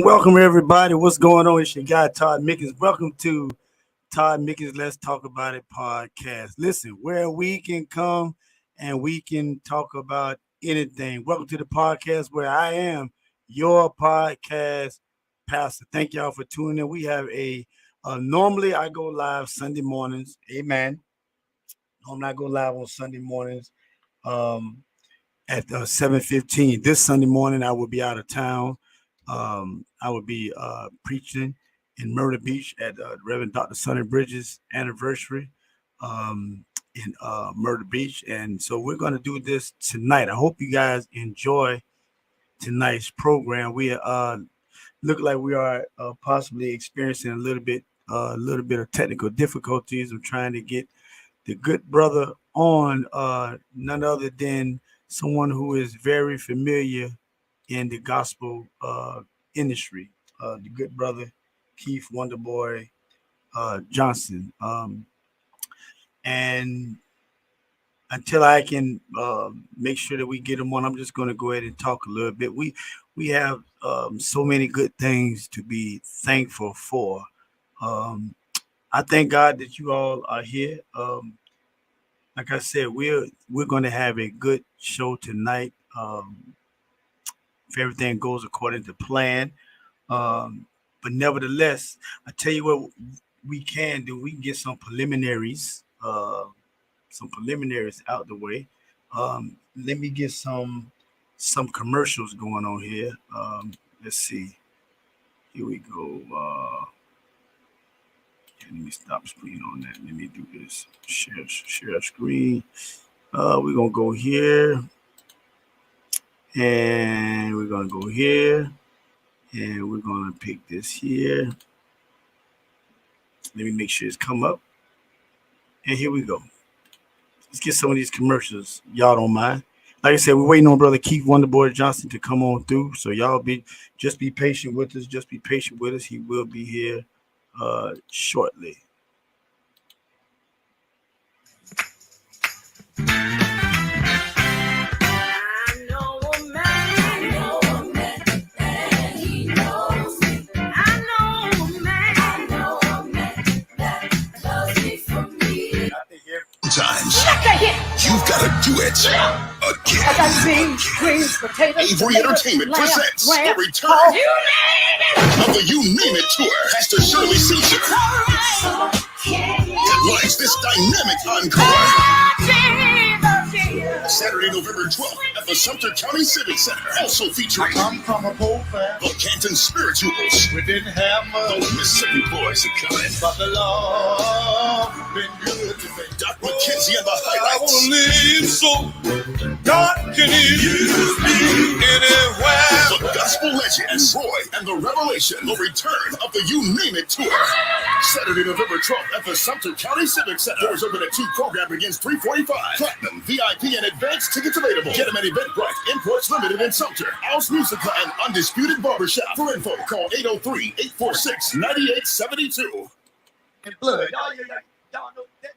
Welcome everybody. What's going on? It's your guy Todd Mickens. Welcome to Todd Mickens Let's Talk About It podcast. Listen, where we can come and we can talk about anything. Welcome to the podcast where I am your podcast pastor. Thank y'all for tuning in. We have normally I go live Sunday mornings. Amen. Normally I go live on Sunday mornings at 7:15. This Sunday morning I will be out of town. I will be preaching in Myrtle Beach at Reverend Dr. Sonny Bridges' anniversary in Myrtle Beach. And so we're going to do this tonight. I hope you guys enjoy tonight's program. We look like we are possibly experiencing a little bit of technical difficulties. I'm trying to get the good brother on, none other than someone who is very familiar in the gospel industry, the good brother Keith Wonderboy Johnson. And until I can make sure that we get him on, I'm just going to go ahead and talk a little bit. We have so many good things to be thankful for. I thank God that you all are here. Like I said, we're going to have a good show tonight. If everything goes according to plan. But nevertheless, I tell you what we can do. We can get some preliminaries out the way. Let me get some commercials going on here. Let's see. Here we go. Let me stop screen on that. Let me do this. Share screen. We're going to go here. And we're going to go here. And we're going to pick this here. Let me make sure it's come up. And here we go. Let's get some of these commercials. Y'all don't mind. Like I said, we're waiting on Brother Keith Wonderboy Johnson to come on through. So y'all just be patient with us. Just be patient with us. He will be here shortly. Sometimes you've got to do it again. Avery Entertainment presents the return of the You Name It Tour. Pastor Shirley Caesar headlines this dynamic encore. Saturday, November 12th at the Sumter County Civic Center. Also featuring the Canton Spirituals. We didn't have much, the Mississippi Boys are coming. but the Lord been good to me. McKenzie and the highlights. I will live so God can use me anywhere. The gospel legends, Roy and the Revelation, the return of the You Name It tour. Saturday, November 12th at the Sumter County Civic Center. Doors open at 2, program begins 3:45. Platinum, VIP, and advanced tickets available. Get them at Eventbrite, Imports Limited in Sumter, House Musica, and Undisputed Barbershop. For info, call 803-846-9872. And blood. Y'all know that.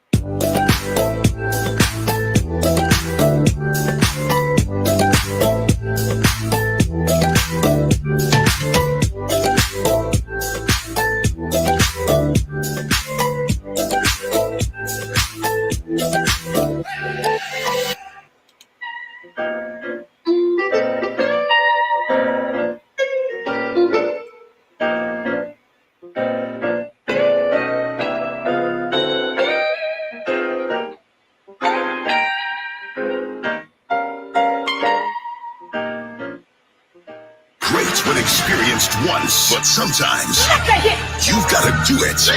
Great when experienced once, but sometimes you've got to do it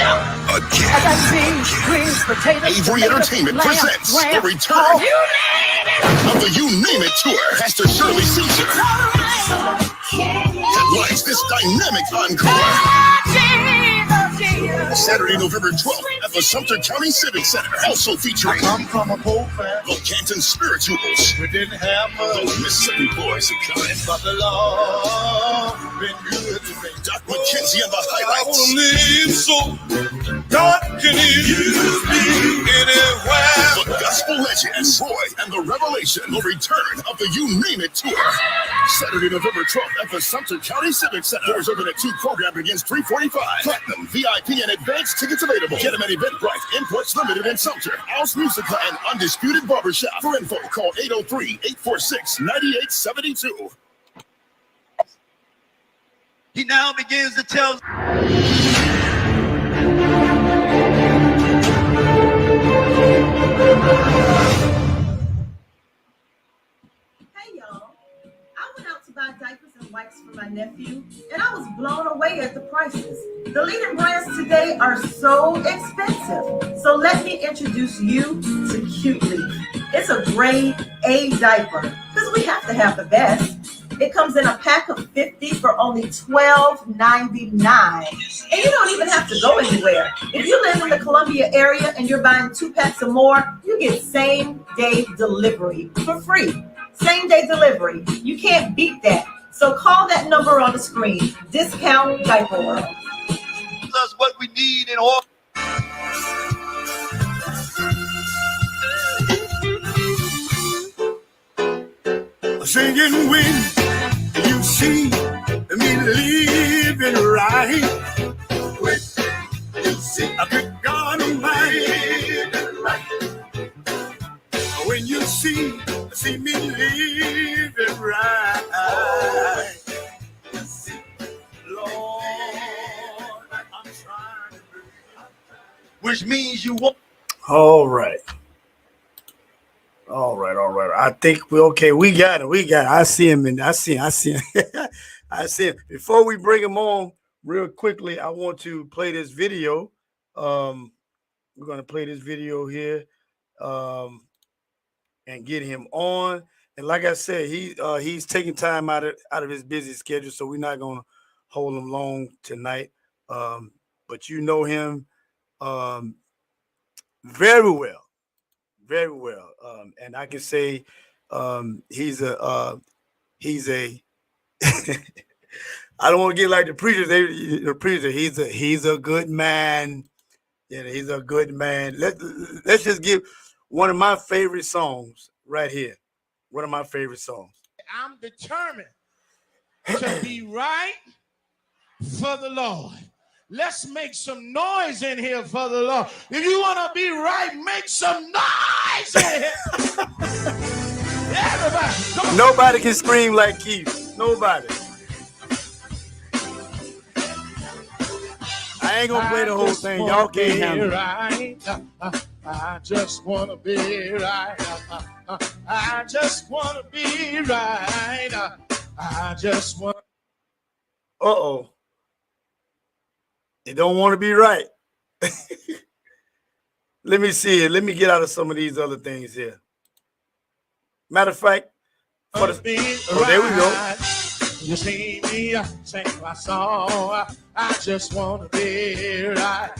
again. Avery Entertainment presents the return of the You Name It tour. Pastor Shirley Caesar headlines this dynamic encore. Saturday, November 12th at the Sumter County Civic Center. Also featuring From a poor family, the Canton Spirituals, we didn't have much, those Mississippi boys are coming. but the Lord been good to me. Doc McKenzie and the I highlights. will live so God can use me anywhere. The gospel legends, Roy and the Revelation, the return of the You Name It tour. Saturday, November 12th at the Sumter County Civic Center. Doors open at 2, program begins 3:45. Platinum, VIP, and advanced tickets available. Get them at Eventbrite, Imports Limited in Sumter, House Musica, and Undisputed Barbershop. For info, call 803-846-9872. He now begins to tell. Hey y'all, I went out to buy diapers and wipes for my nephew, and I was blown away at the prices. The leading brands today are so expensive. So let me introduce you to Cute Leaf. It's a grade A diaper, because we have to have the best. It comes in a pack of 50 for only $12.99. And you don't even have to go anywhere. If you live in the Columbia area and you're buying 2 packs or more, you get same-day delivery for free. Same-day delivery. You can't beat that. So call that number on the screen. Discount Diaper World. Us what we need in order. Singing when you see me living right. When you see a good God Almighty. When you see me living right. Lord, I'm trying to believe. Which means you want. All right. I think we okay. We got it. I see him, and I see him. I see him. Before we bring him on, real quickly, I want to play this video. We're gonna play this video here, and get him on. And like I said, he's taking time out of his busy schedule, so we're not gonna hold him long tonight. But you know him very well. Very well, and I can say he's a I don't want to get like the preachers. He's a good man. Yeah, he's a good man. Let's just give one of my favorite songs right here. One of my favorite songs. I'm determined to be right for the Lord. Let's make some noise in here for the Lord. If you want to be right, make some noise in here. Everybody, come on. Nobody can scream like Keith. Nobody. I ain't gonna play the whole thing. Y'all can't handle it. Right. I just want to be right. I just want to be right. I just want. You don't want to be right. Let me see it. Let me get out of some of these other things here. Matter of fact, there we go. You see me sing my song. I just wanna be right.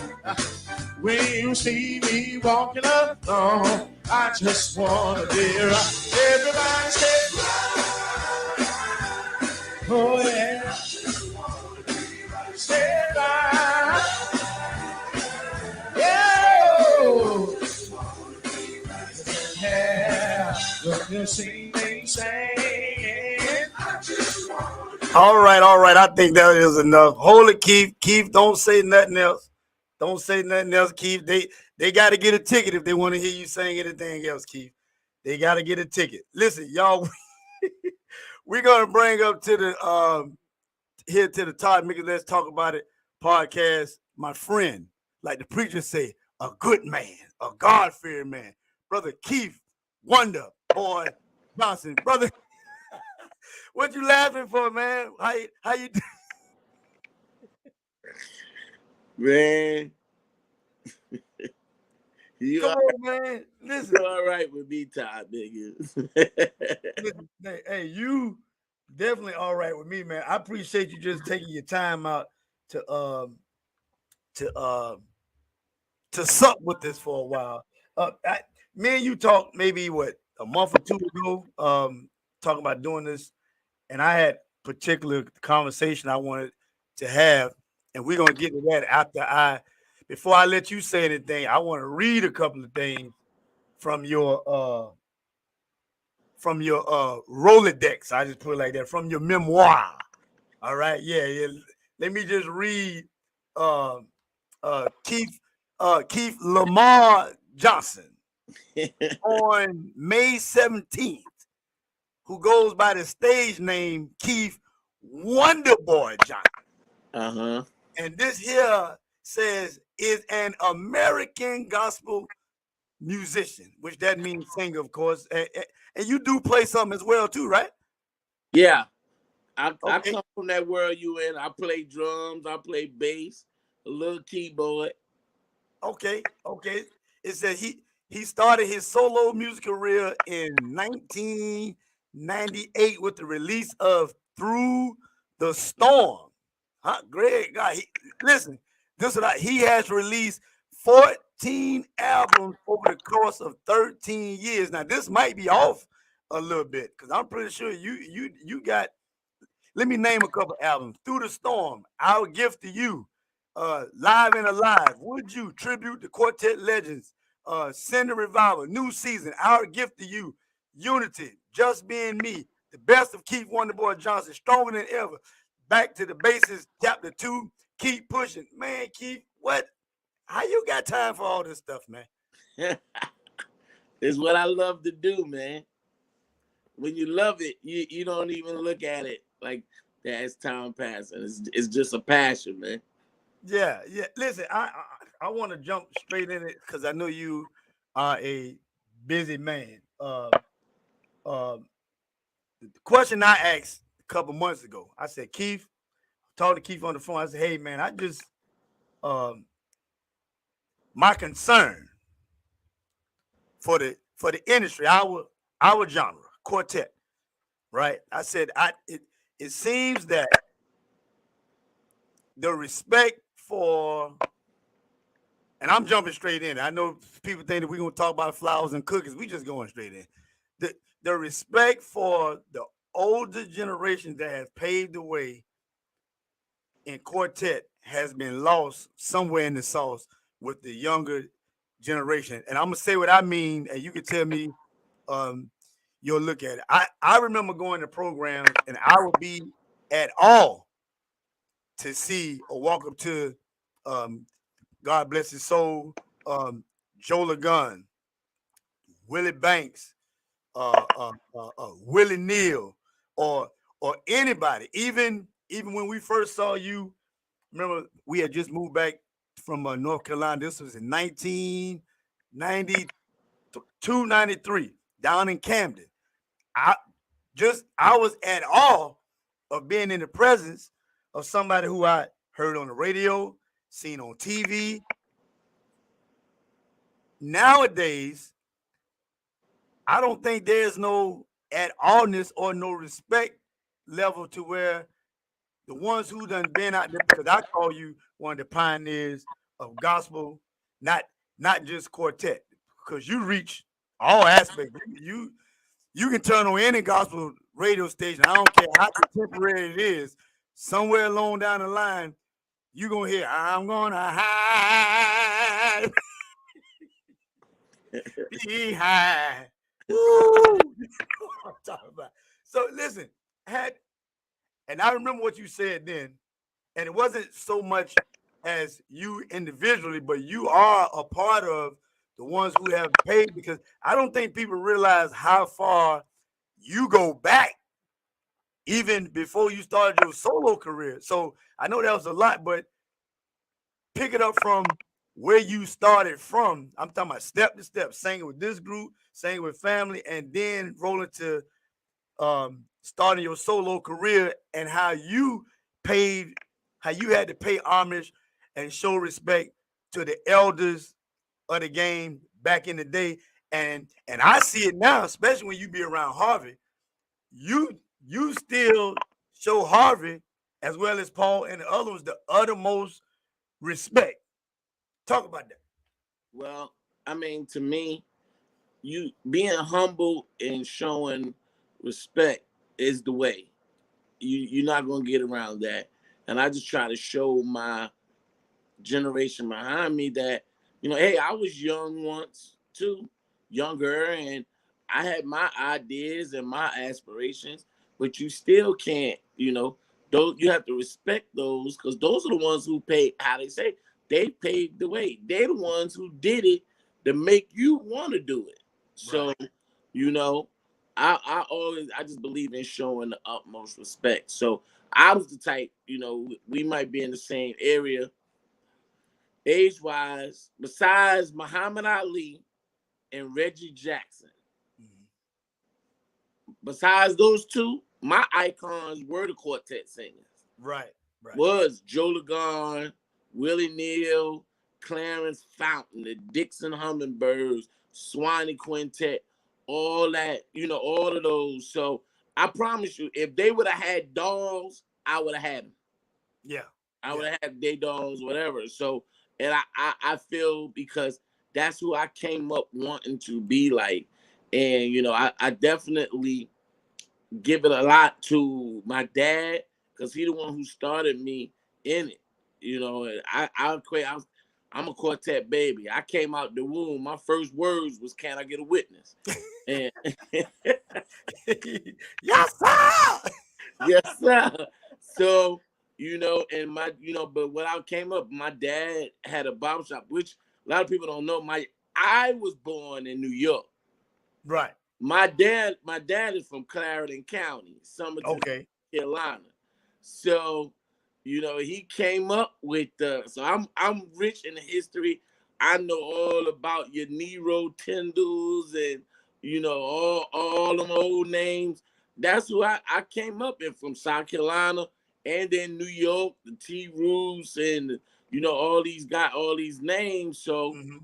When you see me walking along, I just wanna be right. Everybody say, oh yeah. Say right. Yeah. Look, you see me singing. All right. I think that is enough. Hold it, Keith. Keith, don't say nothing else. Don't say nothing else, Keith. They got to get a ticket if they want to hear you sing anything else, Keith. They got to get a ticket. Listen, y'all, we're gonna bring up to the here to the Todd Mickey Let's Talk About It podcast, my friend, like the preacher say, a good man, a God-fearing man, Brother Keith Wonderboy Johnson. Brother, what you laughing for, man? How you doing? Man, you Come all, on, man. Listen. you all right with me, Todd, nigga. Listen, hey, you definitely all right with me, man. I appreciate you just taking your time out to sup with this for a while. Me and you talked maybe a month or two ago, talking about doing this, and I had particular conversation I wanted to have, and we're gonna get to that before I let you say anything. I want to read a couple of things from your Rolodex. I just put it like that, from your memoir. All right, yeah. Let me just read Keith Lamar Johnson on May 17th, who goes by the stage name Keith Wonderboy Johnson. And this here says is an American gospel musician, which that means singer, of course. And you do play something as well too, right? Yeah. I come from that world you in. I play drums, I play bass, a little keyboard. Okay. It says he started his solo music career in 1998 with the release of Through the Storm. Huh, Greg? God, listen, he has released 14 albums over the course of 13 years. Now, this might be off a little bit because I'm pretty sure you got. Let me name a couple albums: Through the Storm, Our Gift to You, Live and Alive, Would You, Tribute to Quartet Legends, Send a Revival, New Season, Our Gift to You, Unity, Just Being Me, The Best of Keith Wonderboy Johnson, Stronger Than Ever, Back to the Basics, Chapter 2, Keep Pushing. Man, Keith, how you got time for all this stuff, man? It's what I love to do, man. When you love it, you don't even look at it like that as time passing. It's just a passion, man. Yeah. Listen, I want to jump straight in it because I know you are a busy man. The question I asked a couple months ago, I said, Keith, talked to Keith on the phone. I said, hey man, I just my concern for the industry, our genre, quartet, right? I said, it seems that the respect for, and I'm jumping straight in. I know people think that we're gonna talk about flowers and cookies. We just going straight in. The respect for the older generation that has paved the way in quartet has been lost somewhere in the sauce with the younger generation. And I'm gonna say what I mean, and you can tell me you'll look at it. I remember going to programs and I would be at all to see or walk up to God bless his soul, Joe Lagun, Willie Banks, Willie Neal, or anybody. Even when we first saw you, remember we had just moved back from North Carolina. This was in 1992, 93, down in Camden. I was at awe of being in the presence of somebody who I heard on the radio, seen on TV, nowadays, I don't think there's no at allness or no respect level to where the ones who done been out there, because I call you one of the pioneers of gospel, not not just quartet, because you reach all aspects. You can turn on any gospel radio station. I don't care how contemporary it is. Somewhere along down the line, you gonna hear "I'm gonna hide, be high." Woo! I'm talking about. So listen, had and I remember what you said then, and it wasn't so much as you individually, but you are a part of the ones who have paid, because I don't think people realize how far you go back even before you started your solo career. So I know that was a lot, but pick it up from where you started from. I'm talking about step to step, singing with this group, singing with family, and then rolling to starting your solo career, and how you paid, how you had to pay homage and show respect to the elders of the game back in the day. And I see it now, especially when you be around Harvey. You still show Harvey as well as Paul and the other ones the uttermost respect. Talk about that. Well, I mean, to me, you being humble and showing respect is the way. You're not gonna get around that. And I just try to show my generation behind me that, hey, I was young once too, younger, and I had my ideas and my aspirations, but you still can't, those you have to respect those, because those are the ones who paid, how they say, they paved the way. They're the ones who did it to make you want to do it. So, Right. you know, I just believe in showing the utmost respect. So I was the type, we might be in the same area age wise, besides Muhammad Ali and Reggie Jackson. Mhm. Besides those two, my icons were the quartet singers. Right. Right. Was Joe Lagarn, Willie Neal, Clarence Fountain, the Dixon Hummingbirds, Swanee Quintet, all that, all of those. So I promise you, if they would have had dolls, I would have had them. Yeah. I Yeah. would have had day dolls, whatever. So, and I feel because that's who I came up wanting to be like. And, I definitely give it a lot to my dad, because he the one who started me in it. And I'm a quartet baby. I came out the womb. My first words was, "Can I get a witness?" And Yes, sir. yes, sir. So, and but when I came up, my dad had a barber shop, which a lot of people don't know. I was born in New York. Right. My dad is from Clarendon County, Somerton, Okay. Carolina. So, he came up with so I'm rich in the history. I know all about your Nero Tyndalls and all them old names. That's who I came up in, from South Carolina, and then New York, the T. Roos, and all these names. So Hmm.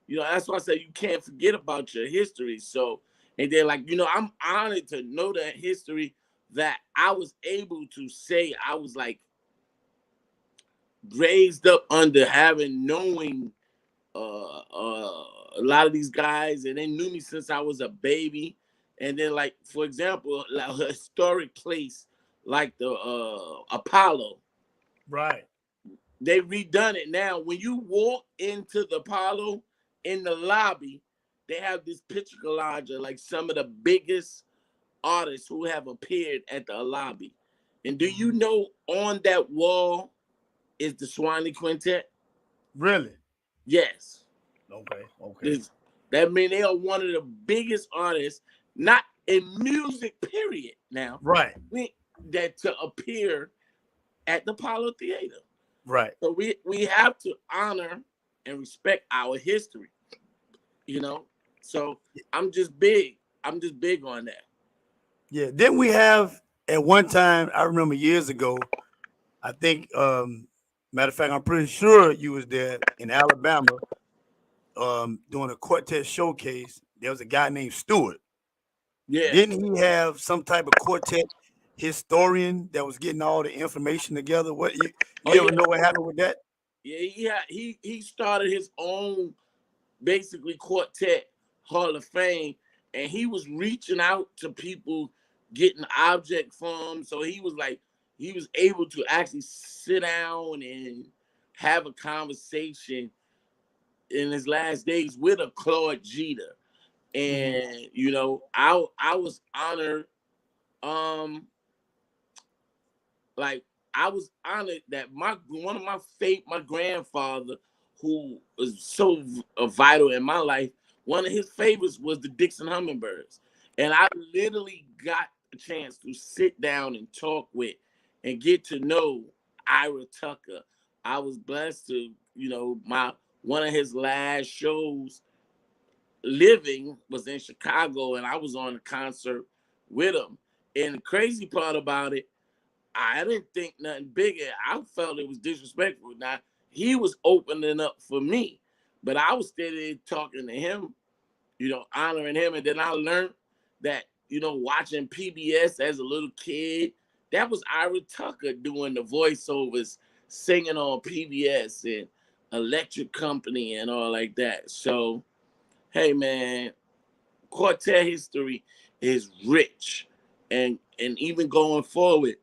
that's why I say you can't forget about your history. So, and then I'm honored to know that history, that I was able to say I was like raised up under knowing a lot of these guys, and they knew me since I was a baby. And then, like, for example, like a historic place like the Apollo, Right. they redone it now. When you walk into the Apollo, in the lobby, they have this picture collage of like some of the biggest artists who have appeared at the lobby. And do you Mhm. know on that wall is the Swanee Quintet? Really? Yes. Okay. Okay. This, that means they are one of the biggest artists, not in music, period. Now, Right. that to appear at the Apollo Theater. Right. So we have to honor and respect our history, So I'm just big. I'm just big on that. Yeah. Then we have at one time, I remember years ago, I think matter of fact, I'm pretty sure you was there in Alabama. doing a quartet showcase, there was a guy named Stewart. Yeah. Didn't he have some type of quartet historian that was getting all the information together? What you ever know what happened with that? Yeah, he started his own basically quartet Hall of Fame, and he was reaching out to people, getting object from. So he was able to actually sit down and have a conversation in his last days with a Claude Jeter. And I was honored. Like I was honored that my grandfather, who was so vital in my life, one of his favorites was the Dixon Hummingbirds, and I literally got a chance to sit down and talk with and get to know Ira Tucker. I was blessed to, my one of his last shows living was in Chicago, and I was on a concert with him. And the crazy part about it, I didn't think nothing bigger. I felt it was disrespectful. Now, he was opening up for me, but I was steady talking to him, honoring him. And then I learned that, watching PBS as a little kid, that was Ira Tucker doing the voiceovers, singing on PBS and Electric Company and all like that. So, hey, man, quartet history is rich. And even going forward,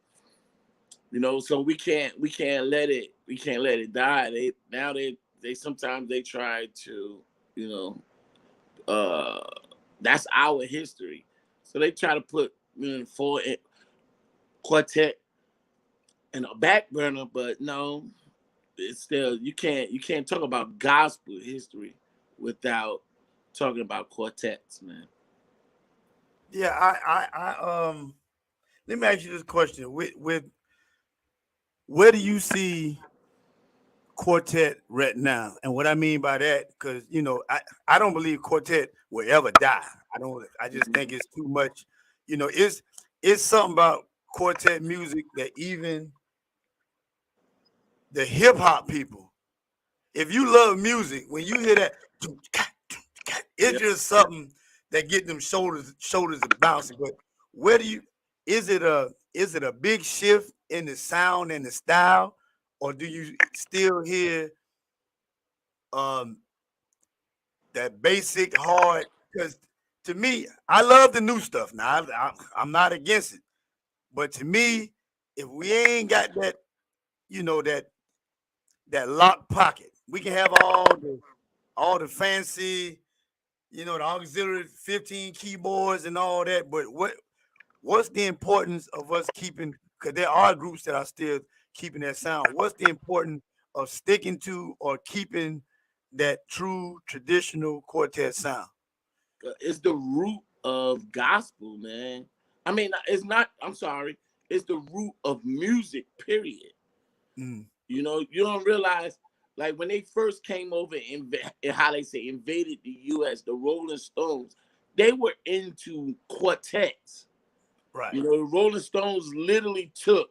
so we can't let it die. They sometimes they try to, that's our history. So they try to put quartet in a back burner, but no, it's still you can't talk about gospel history without talking about quartets, man. Yeah, I let me ask you this question. With where do you see quartet right now? And what I mean by that, because I don't believe quartet will ever die. I just think it's too much. It's something about quartet music that even the hip hop people, if you love music, when you hear that, it's just something that get them shoulders to bouncing. But where do you is it a big shift in the sound and the style, or do you still hear um that basic hard? Because to me, I love the new stuff. Now I'm not against it, but to me, if we ain't got that, that lock pocket, we can have all the fancy, the auxiliary 15 keyboards and all that. But what's the importance of us keeping? Because there are groups that are still keeping that sound. What's the importance of sticking to or keeping that true traditional quartet sound? It's the root of gospel, man. I mean, it's not. I'm sorry. It's the root of music. Period. Mm. You don't realize, like when they first came over and how they say invaded the U.S., the Rolling Stones, they were into quartets. Right. The Rolling Stones literally took.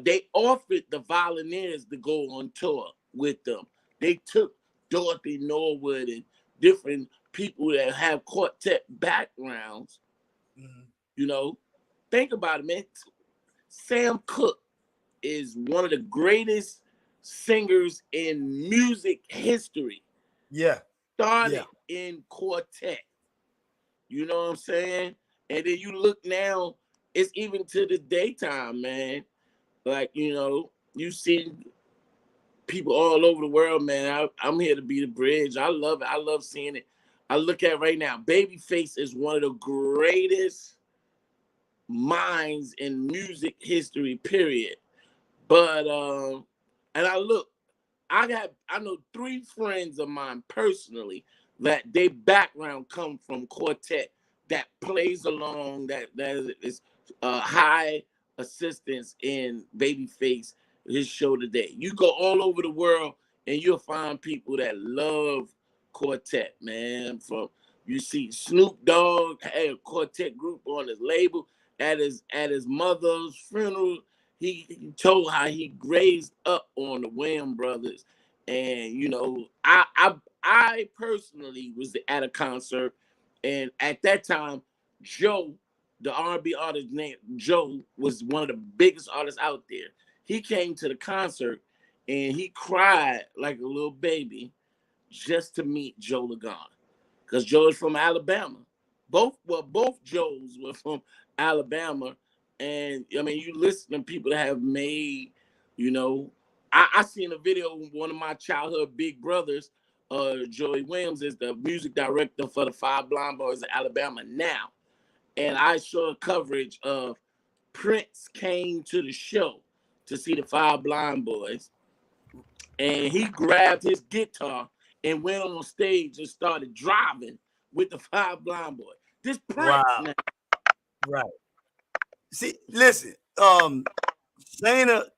They offered the Volunteers to go on tour with them. They took Dorothy Norwood and different people that have quartet backgrounds. Mm. Think about it, man. Sam Cooke is one of the greatest singers in music history. Yeah. Started Yeah. in quartet. You know what I'm saying? And then you look now, it's even to the daytime, man. Like, you see people all over the world, man. I'm here to be the bridge. I love it. I love seeing it. I look at right now, Babyface is one of the greatest minds in music history, period. But and I know 3 friends of mine personally that their background come from quartet that plays along that is high assistance in Babyface, his show today. You go all over the world and you'll find people that love quartet, man. From you see Snoop Dogg had a quartet group on his label at his mother's funeral. He told how he raised up on the Wham brothers, and I personally was at a concert, and at that time, Joe, the R&B artist named Joe, was one of the biggest artists out there. He came to the concert, and he cried like a little baby just to meet Joe Lagan, because Joe is from Alabama. Both Joes were from Alabama, and I mean, you listen to people that have made, you know, I seen a video of one of my childhood big brothers, Joey Williams, is the music director for the Five Blind Boys of Alabama now, and I saw coverage of Prince came to the show to see the Five Blind Boys, and he grabbed his guitar and went on stage and started driving with the Five Blind Boys. This Prince Wow. now. Right. See, listen, Shayna,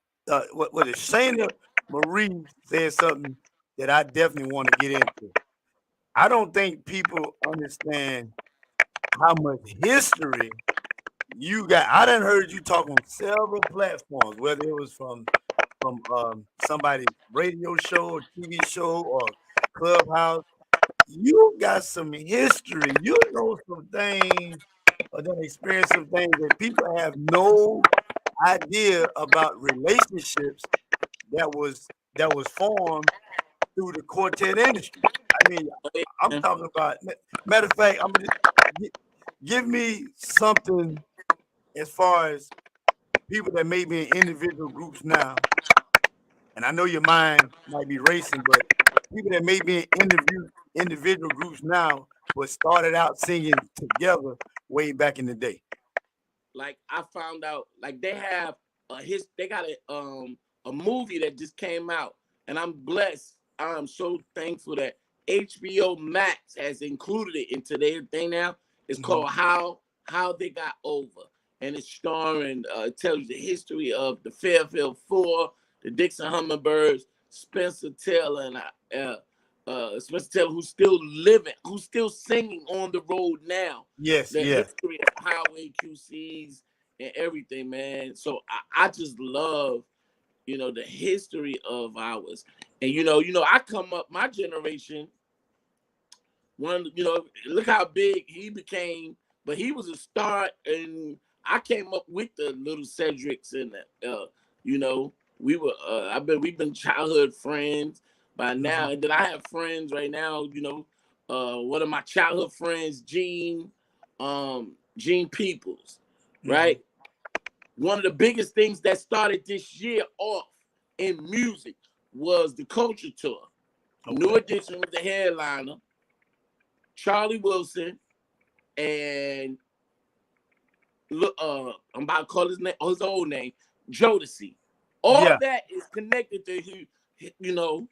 what is Shayna Marie said something that I definitely want to get into. I don't think people understand how much history you got. I done heard you talk on several platforms, whether it was from somebody's radio show or TV show or Clubhouse. You got some history. You know some things or done experience some things that people have no idea about relationships that was formed through the quartet industry. I mean, I'm talking about. Matter of fact, I'm gonna give me something as far as people that may be in individual groups now. And I know your mind might be racing, but people that may be in individual groups now, but started out singing together way back in the day. Like I found out, like they have they got a movie that just came out, and I'm blessed. I'm so thankful that HBO Max has included it into their thing now. It's called How They Got Over, and it's starring. It tells you the history of the Fairfield Four, the Dixon Hummingbirds, Spencer Taylor, and Spencer Taylor, who's still living, who's still singing on the road now. Yes, The yeah. history of highway QCs and everything, man. So I just love, you know, the history of ours. And you know, I come up, my generation, look how big he became, but he was a star, and I came up with the little Cedrics and you know, we've been childhood friends by now. And then I have friends right now, you know, one of my childhood friends, Gene Peoples, right? One of the biggest things that started this year off in music was the Culture Tour. New Edition was the headliner. Charlie Wilson and I'm about to call his name, his old name, Jodeci. All that is connected to you know,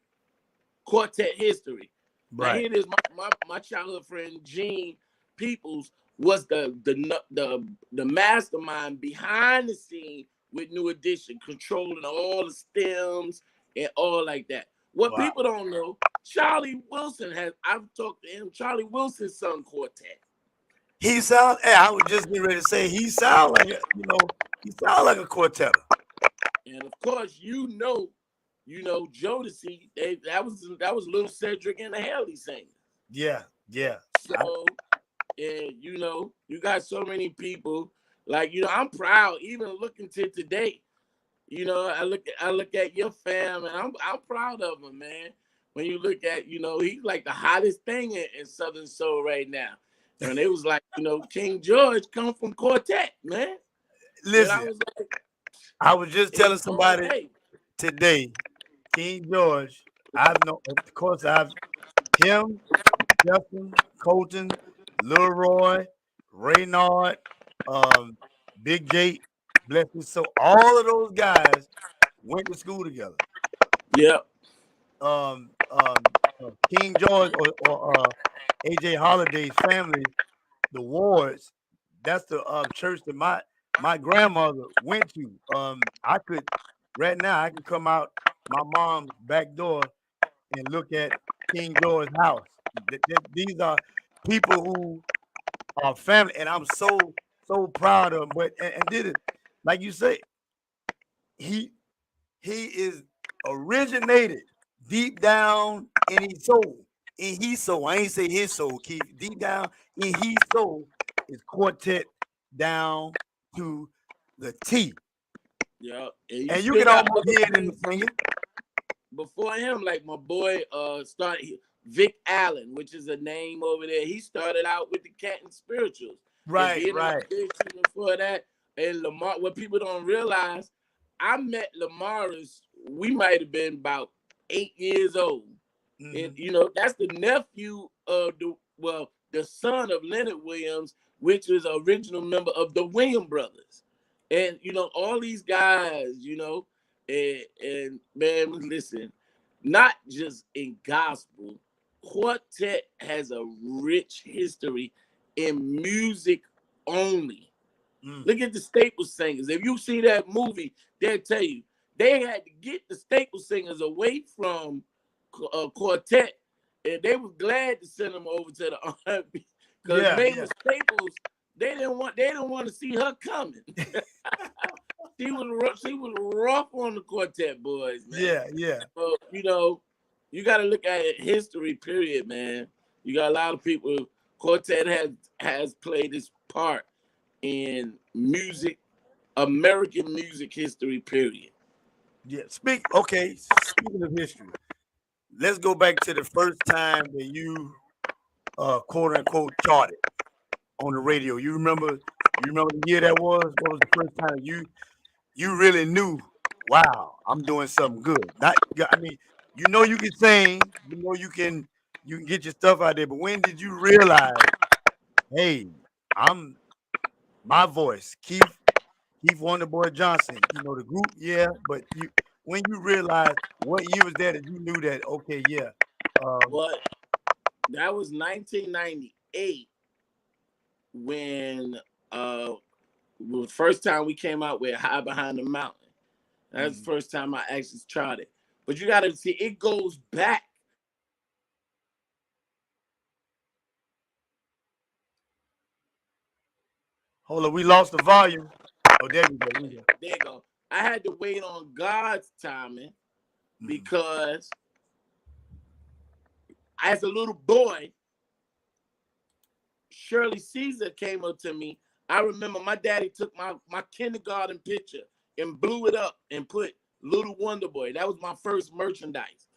quartet history. Right. Now here it is. My childhood friend Gene Peoples was the mastermind behind the scene with New Edition, controlling all the stems and all like that. What people don't know, Charlie Wilson I've talked to him, Charlie Wilson sung quartet. He sound, I was just getting ready to say, he sound like a quartet. And of course, you know, Jodeci, that was Little Cedric and the Haley singers. Yeah. So, and you know, you got so many people. Like, you know, I'm proud. Even looking to today, you know, I look at your fam, and I'm proud of him, man. When you look at, you know, he's like the hottest thing in Southern Soul right now. And it was like, you know, King George come from quartet, man. Listen, I was just telling somebody today, King George, of course, him, Justin, Colton, Leroy, Raynard, Big Jake, bless his soul. All of those guys went to school together. Yep. King George or AJ Holiday's family, the Wards, that's the church that my grandmother went to. I can come out my mom's back door and look at King George's house. These are people who are family, and I'm so proud of them. But and did it, like you say, he is originated deep down in his soul, in his soul, I ain't say his soul, Keith, deep down in his soul is quartet down to the T. Yeah, And you can almost hear it in the singing. Before him, like my boy started Vic Allen, which is a name over there. He started out with the Canton Spirituals. Right. Before that, and Lamar, what people don't realize, I met Lamar we might have been about 8 years old. And that's the nephew of the son of Leonard Williams, which is an original member of the Williams brothers. And all these guys, and man, listen, not just in gospel, quartet has a rich history in music only. Look at the Staples Singers. If you see that movie, they'll tell you they had to get the Staples Singers away from quartet, and they were glad to send them over to the R&B because Mavis Staples, they didn't want to see her coming. She was rough on the quartet boys, man. Yeah. So, you got to look at it, history, period, man. You got a lot of people. Quartet has played its part in music, American music history, period. Yeah. Speaking of history, let's go back to the first time that you quote unquote charted on the radio. You remember the year that was? What was the first time you really knew, wow, I'm doing something good? You can sing, you can get your stuff out there, but when did you realize, hey, I'm my voice, Keith Wonderboy Johnson, the group, yeah, but when you realized, what year was that you knew that, okay, yeah. Well, that was 1998 when the first time we came out with High Behind the Mountain. That's the first time I actually charted. But you got to see, it goes back. Hold on, we lost the volume. Oh, there we go. There you go. I had to wait on God's timing because as a little boy, Shirley Caesar came up to me. I remember my daddy took my kindergarten picture and blew it up and put Little Wonderboy. That was my first merchandise.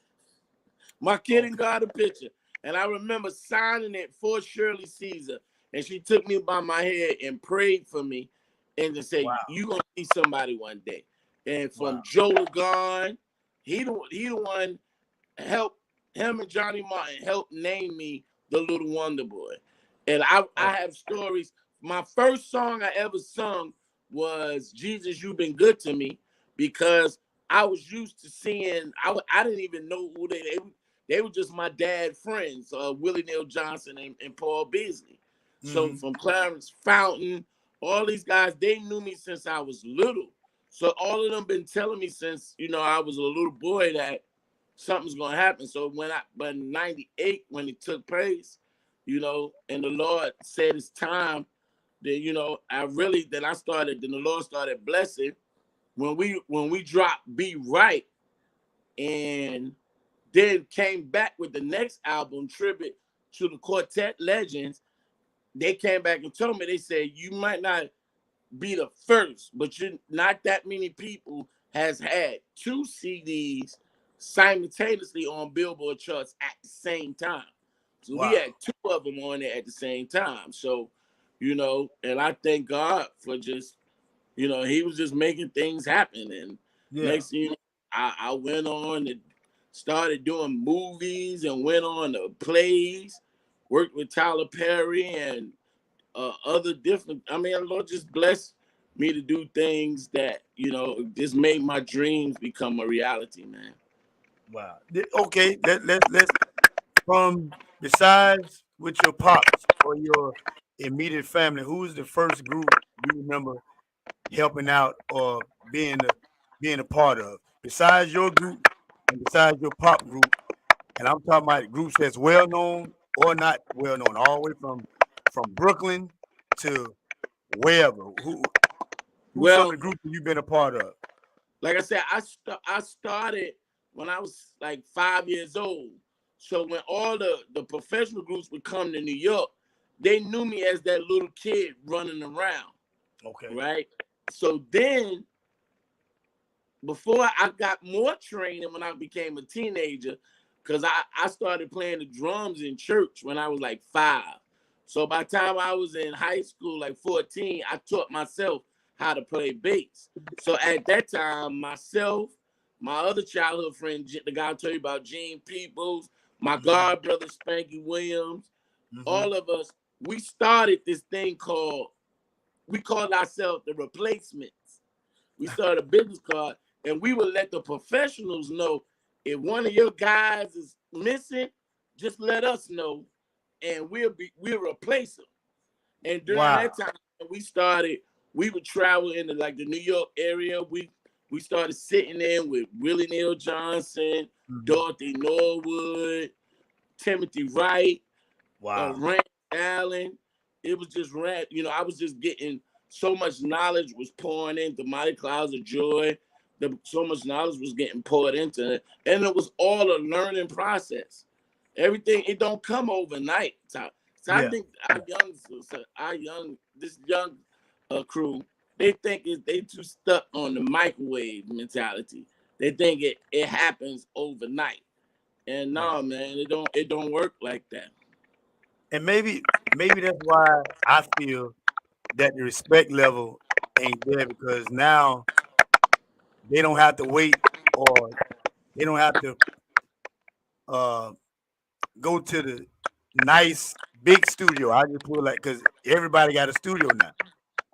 My kindergarten picture. And I remember signing it for Shirley Caesar. And she took me by my head and prayed for me and to say, you going to see somebody one day. And from Joe Lagarde, he the one helped, him and Johnny Martin helped name me the Little Wonderboy. And I have stories. My first song I ever sung was Jesus, You've Been Good to Me, because I was used to seeing, I didn't even know who they were just my dad friends, Willie Neal Johnson and Paul Beasley. So from Clarence Fountain, all these guys, they knew me since I was little. So all of them been telling me since, I was a little boy that something's going to happen. So but in 98, when it took place, and the Lord said it's time, then, then the Lord started blessing. When we dropped Be Right and then came back with the next album, Tribute to the Quartet Legends, they came back and told me, they said, you might not be the first, but not that many people has had 2 CDs simultaneously on Billboard charts at the same time. So we had 2 of them on there at the same time. So, and I thank God for just, he was just making things happen. And next thing you know, I went on and started doing movies and went on to plays, worked with Tyler Perry and other different, the Lord just blessed me to do things that, just made my dreams become a reality, man. Wow. Okay, let's from besides with your pops or your immediate family, who's the first group you remember helping out or being a part of? Besides your group and besides your pop group, and I'm talking about groups that's well known or not well known, all the way from Brooklyn to wherever. Who's some of the groups you've been a part of? Like I said, I started when I was like 5 years old. So when all the professional groups would come to New York, they knew me as that little kid running around. Okay. Right. So then, before I got more training when I became a teenager, because I started playing the drums in church when I was like 5. So by the time I was in high school, like 14, I taught myself how to play bass. So at that time, myself, my other childhood friend, the guy I told you about, Gene Peoples, my god brother Spanky Williams, all of us, we started this thing we called ourselves the Replacements. We started a business card, and we would let the professionals know if one of your guys is missing, just let us know, and we'll replace them. And during that time, we would travel into like the New York area. We started sitting in with Willie Neal Johnson, Dorothy Norwood, Timothy Wright, Rand Allen. It was just I was just getting so much knowledge was pouring into Mighty Clouds of Joy. So much knowledge was getting poured into it. And it was all a learning process. Everything, it don't come overnight. So I think this young crew, they think they too stuck on the microwave mentality. They think it happens overnight. And no, man, it don't work like that. And maybe that's why I feel that the respect level ain't there, because now they don't have to wait, or they don't have to go to the nice big studio. I just put it like, because everybody got a studio now.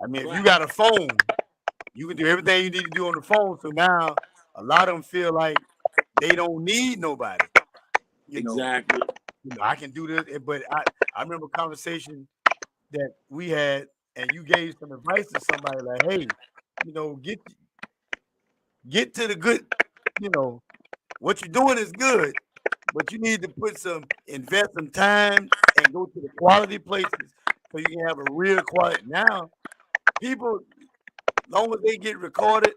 I mean, if you got a phone, you can do everything you need to do on the phone. So now a lot of them feel like they don't need nobody. Exactly. I can do this, but I remember a conversation that we had, and you gave some advice to somebody like, hey, get to the good, what you're doing is good, but you need to invest some time and go to the quality places so you can have a real quality. Now, people, as long as they get recorded,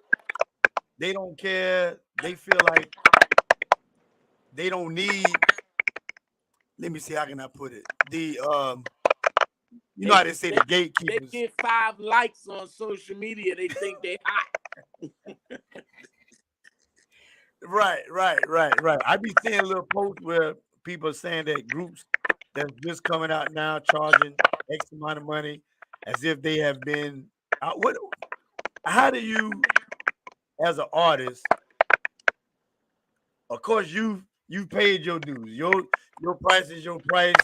they don't care. They feel like they don't need. Let me see, how can I put it? How they say the gatekeepers. They get 5 likes on social media. They think they hot. Right. I be seeing a little posts where people are saying that groups that's just coming out now charging X amount of money as if they have been. How do you, as an artist, of course you paid your dues. Your price is your price.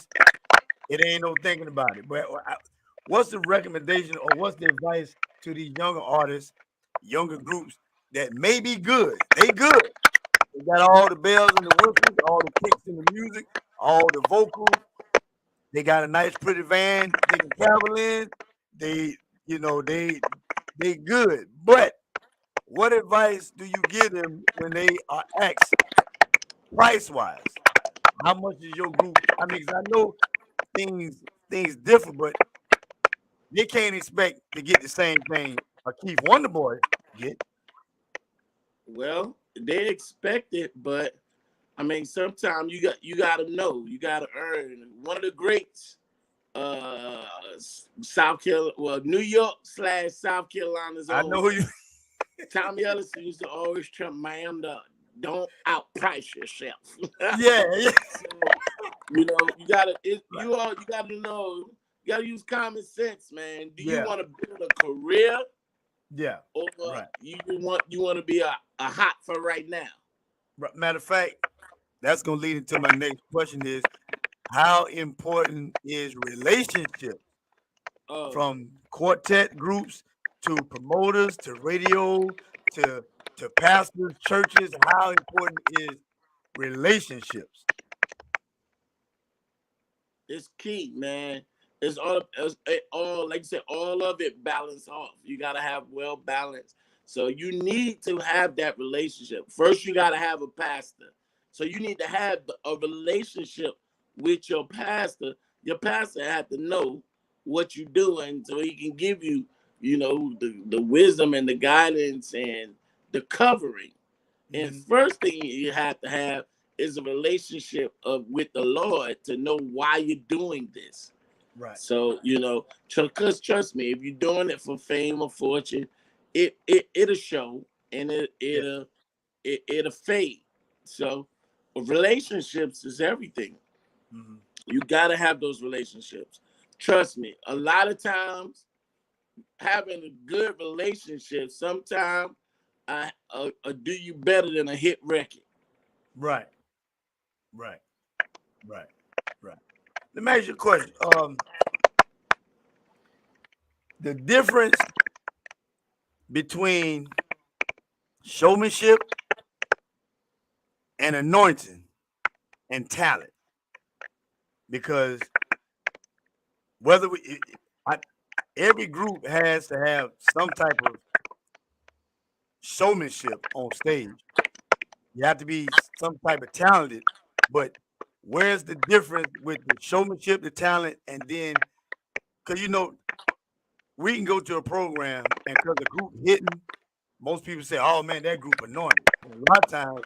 It ain't no thinking about it. But what's the recommendation, or what's the advice to these younger artists, younger groups that may be good? They good. They got all the bells and the whistles, all the kicks in the music, all the vocals. They got a nice, pretty van they can travel in. They good. But what advice do you give them when they are asked price-wise? How much is your group? I mean, 'cause I know things differ, but they can't expect to get the same thing a Keith Wonderboy get. Well, they expect it, but I mean, sometimes you got to know, you got to earn. One of the greats, New York / South Carolina's own. I know who you. Tommy Ellison used to always tell man, don't outprice yourself. Yeah. So, you gotta know, you gotta use common sense, man. Do you want to build a career? Yeah. Or you want to be a hot for right now? Matter of fact, that's gonna lead into my next question: is how important is relationships from quartet groups to promoters to radio to pastors, churches? How important is relationships? It's key, man. It's all like you said, all of it balance off. You gotta have well balanced. So you need to have that relationship. First, you gotta have a pastor. So you need to have a relationship with your pastor. Your pastor have to know what you're doing so he can give you, the wisdom and the guidance and the covering. And first thing you have to have is a relationship with the Lord to know why you're doing this. Right. So, because trust me, if you're doing it for fame or fortune, it'll show, and it'll fade. So relationships is everything. Mm-hmm. You got to have those relationships. Trust me, a lot of times having a good relationship sometimes do you better than a hit record. Right. Right. Right. Right. Let me ask you a question. The difference between showmanship and anointing and talent, because whether every group has to have some type of showmanship on stage. You have to be some type of talented, but where's the difference with the showmanship, the talent, and then because we can go to a program and because the group hitting, most people say, "Oh man, that group anointed." And a lot of times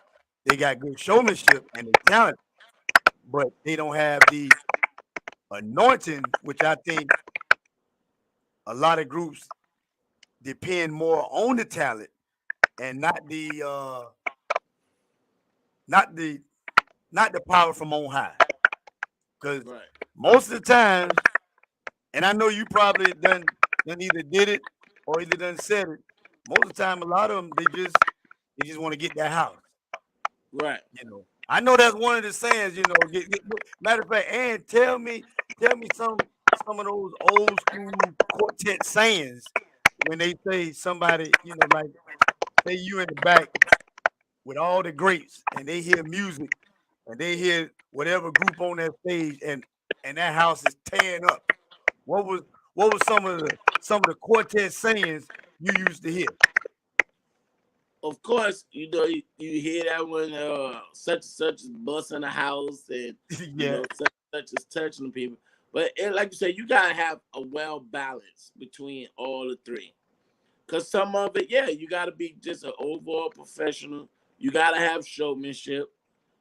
they got good showmanship and they talent, but they don't have the anointing, which I think a lot of groups depend more on the talent and not the not the power from on high. Because Right. most of the times, and I know you probably done either did it or either done said it. Most of the time, a lot of them they just want to get that house. Right. I know that's one of the sayings. Matter of fact, and tell me some of those old school quartet sayings when they say somebody, like say you in the back with all the greats and they hear music and they hear whatever group on that stage and that house is tearing up. What was some of the quartet sayings you used to hear? Of course, you hear that when such and such is busting the house, and Yeah. such and such is touching the people. But like you said, you gotta have a well balance between all the three. Cause some of it, yeah, you gotta be just an overall professional. You gotta have showmanship.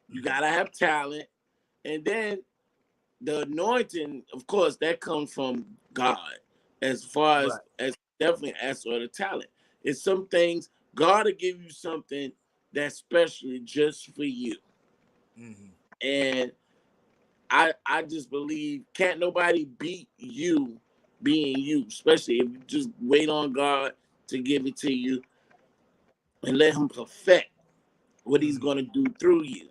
You gotta have talent, and then the anointing, of course, that comes from God. As far Right. as definitely as for the talent, it's some things God will give you something that's specially just for you. Mm-hmm. And I just believe can't nobody beat you being you, especially if you just wait on God to give it to you and let Him perfect what He's Mm-hmm. going to do through you.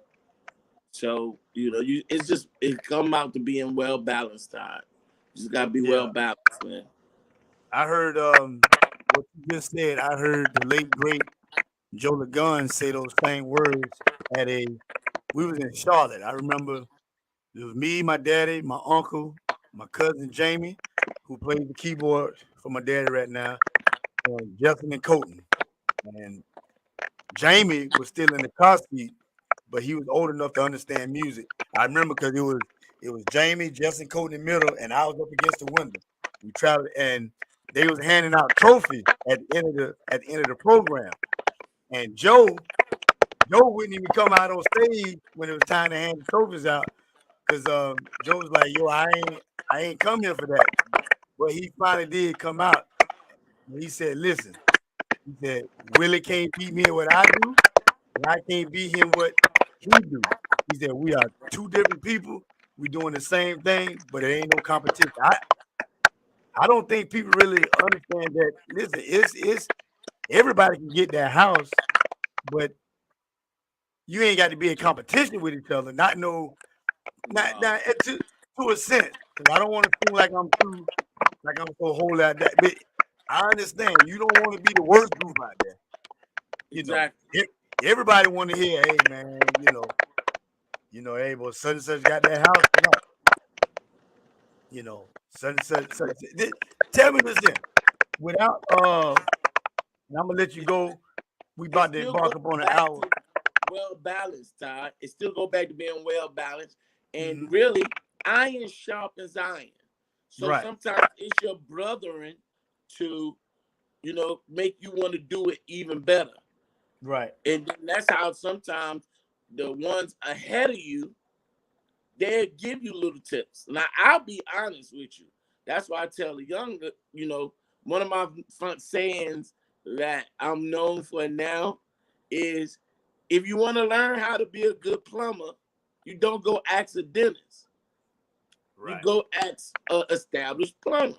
So it come out to being well balanced, Todd. You just gotta be well Yeah. balanced, man. I heard what you just said. I heard the late great Joe LeGun say those same words at we was in Charlotte. I remember it was me, my daddy, my uncle, my cousin Jamie, who plays the keyboard for my daddy right now, and Justin and Colton. And Jamie was still in the car seat, but he was old enough to understand music. I remember because it was Jamie, Justin Colton in the middle, and I was up against the window. We traveled, and they was handing out trophies at the end of the program. And Joe wouldn't even come out on stage when it was time to hand the trophies out because Joe was like, "Yo, I ain't come here for that." But he finally did come out. And he said, "Listen," he said, "Willie can't beat me in what I do, and I can't beat him what he do." He said, "We are two different people. We doing the same thing, but it ain't no competition." I don't think people really understand that. Listen, it's everybody can get that house, but you ain't got to be in competition with each other. Not no, not No, to a sense, because I don't want to seem like I'm so whole out that. But I understand you don't want to be the worst group out there. exactly. Everybody want to hear, "Hey man, hey, but such and such got that house tonight." Such and such. Tell me this then. Without and I'm gonna let you go. We It about to still embark goes upon an back hour. to well balanced, Todd. It still go back to being well balanced, and Mhm. really, iron sharpens iron. So Right, sometimes it's your brethren to make you want to do it even better. right. And then that's how sometimes the ones ahead of you, they'll give you little tips. Now, I'll be honest with you. That's why I tell the younger, one of my front sayings that I'm known for now is, if you want to learn how to be a good plumber, you don't go ask a dentist. Right. You go ask an established plumber.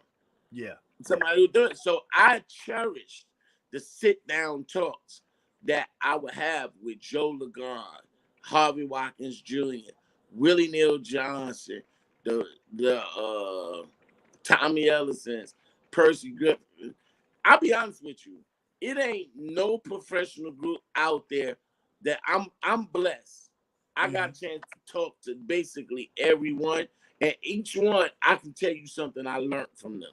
Yeah. Somebody who do it. So I cherish the sit-down talks that I would have with Joe Lagarde, Harvey Watkins Jr., Willie Neal Johnson, the Tommy Ellisons, Percy Griffin. I'll be honest with you, it ain't no professional group out there that I'm blessed. I got a chance to talk to basically everyone, and each one I can tell you something I learned from them.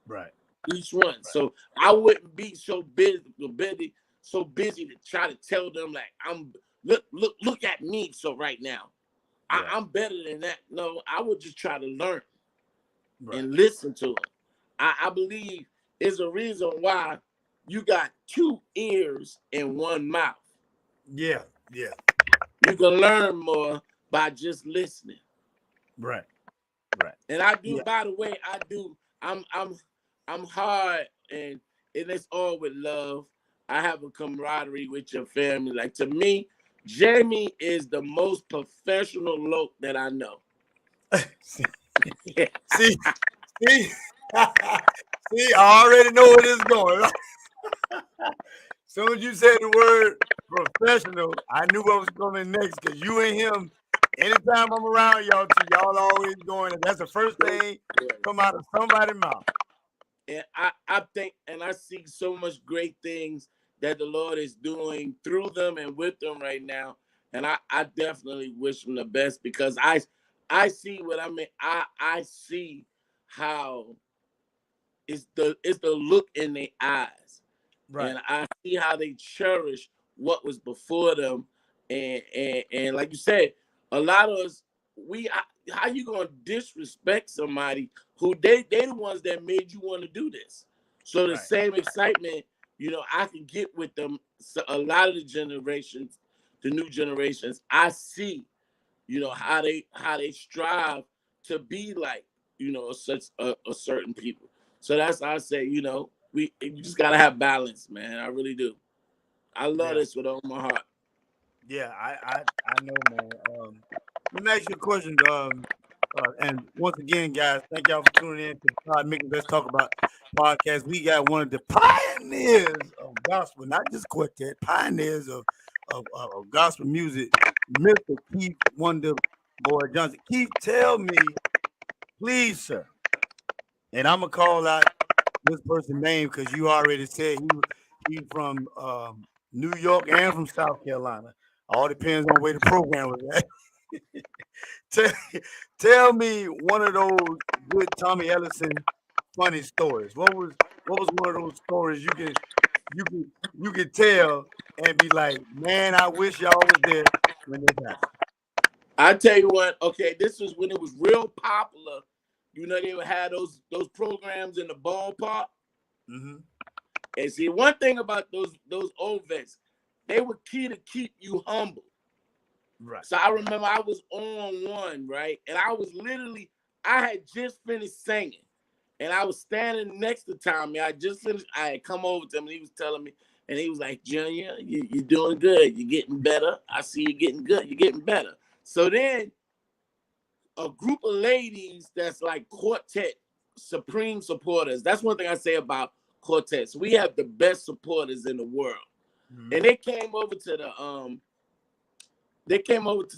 Right. Each one. Right. So I wouldn't be so busy to try to tell them like I'm look at me. So right now, yeah. I'm better than that. No, I would just try to learn and listen to them. I believe there's a reason why you got 2 ears and 1 mouth. Yeah, yeah. You can learn more by just listening. Right. And I do. Yeah. By the way, I do. I'm hard, and it's all with love. I have a camaraderie with your family. Like, to me, Jamie is the most professional loc that I know. Yeah. See, I already know where this is going. Soon as you said the word professional, I knew what was coming next, because you and him, anytime I'm around y'all, y'all always going, and that's the first thing come out of somebody's mouth. And I think, and I see so much great things that the Lord is doing through them and with them right now. And I definitely wish them the best, because I see what I mean. I see how it's the look in their eyes. Right. And I see how they cherish what was before them. And like you said, a lot of us, how you gonna disrespect somebody who they the ones that made you want to do this? So the same excitement, I can get with them. So a lot of the generations, the new generations, I see, how they strive to be like, such a certain people. So that's how I say, you just gotta have balance, man. I really do. I love this with all my heart. Yeah, I know, man. Let me ask you a question. And once again, guys, thank y'all for tuning in to Todd Mickens Let's Talk About podcast. We got one of the pioneers of gospel, not just quartet, pioneers of gospel music, Mr. Keith Wonderboy Johnson. Keith, tell me, please, sir, and I'm gonna call out this person's name because you already said he's from New York and from South Carolina. All depends on where the program was at. Tell me one of those good Tommy Ellison funny stories. What was one of those stories you could tell and be like, man, I wish y'all was there when this happened? I tell you what, okay, this was when it was real popular. They would have those programs in the ballpark. Mm-hmm. And see, one thing about those old vets, they were key to keep you humble. Right. So I remember I was on one, right? And I had just finished singing. And I was standing next to Tommy. I had come over to him, and he was telling me, and he was like, Junior, you're doing good. You're getting better. I see you getting good. You're getting better. So then a group of ladies that's like quartet supreme supporters. That's one thing I say about quartets. We have the best supporters in the world. Mm-hmm. And they came over to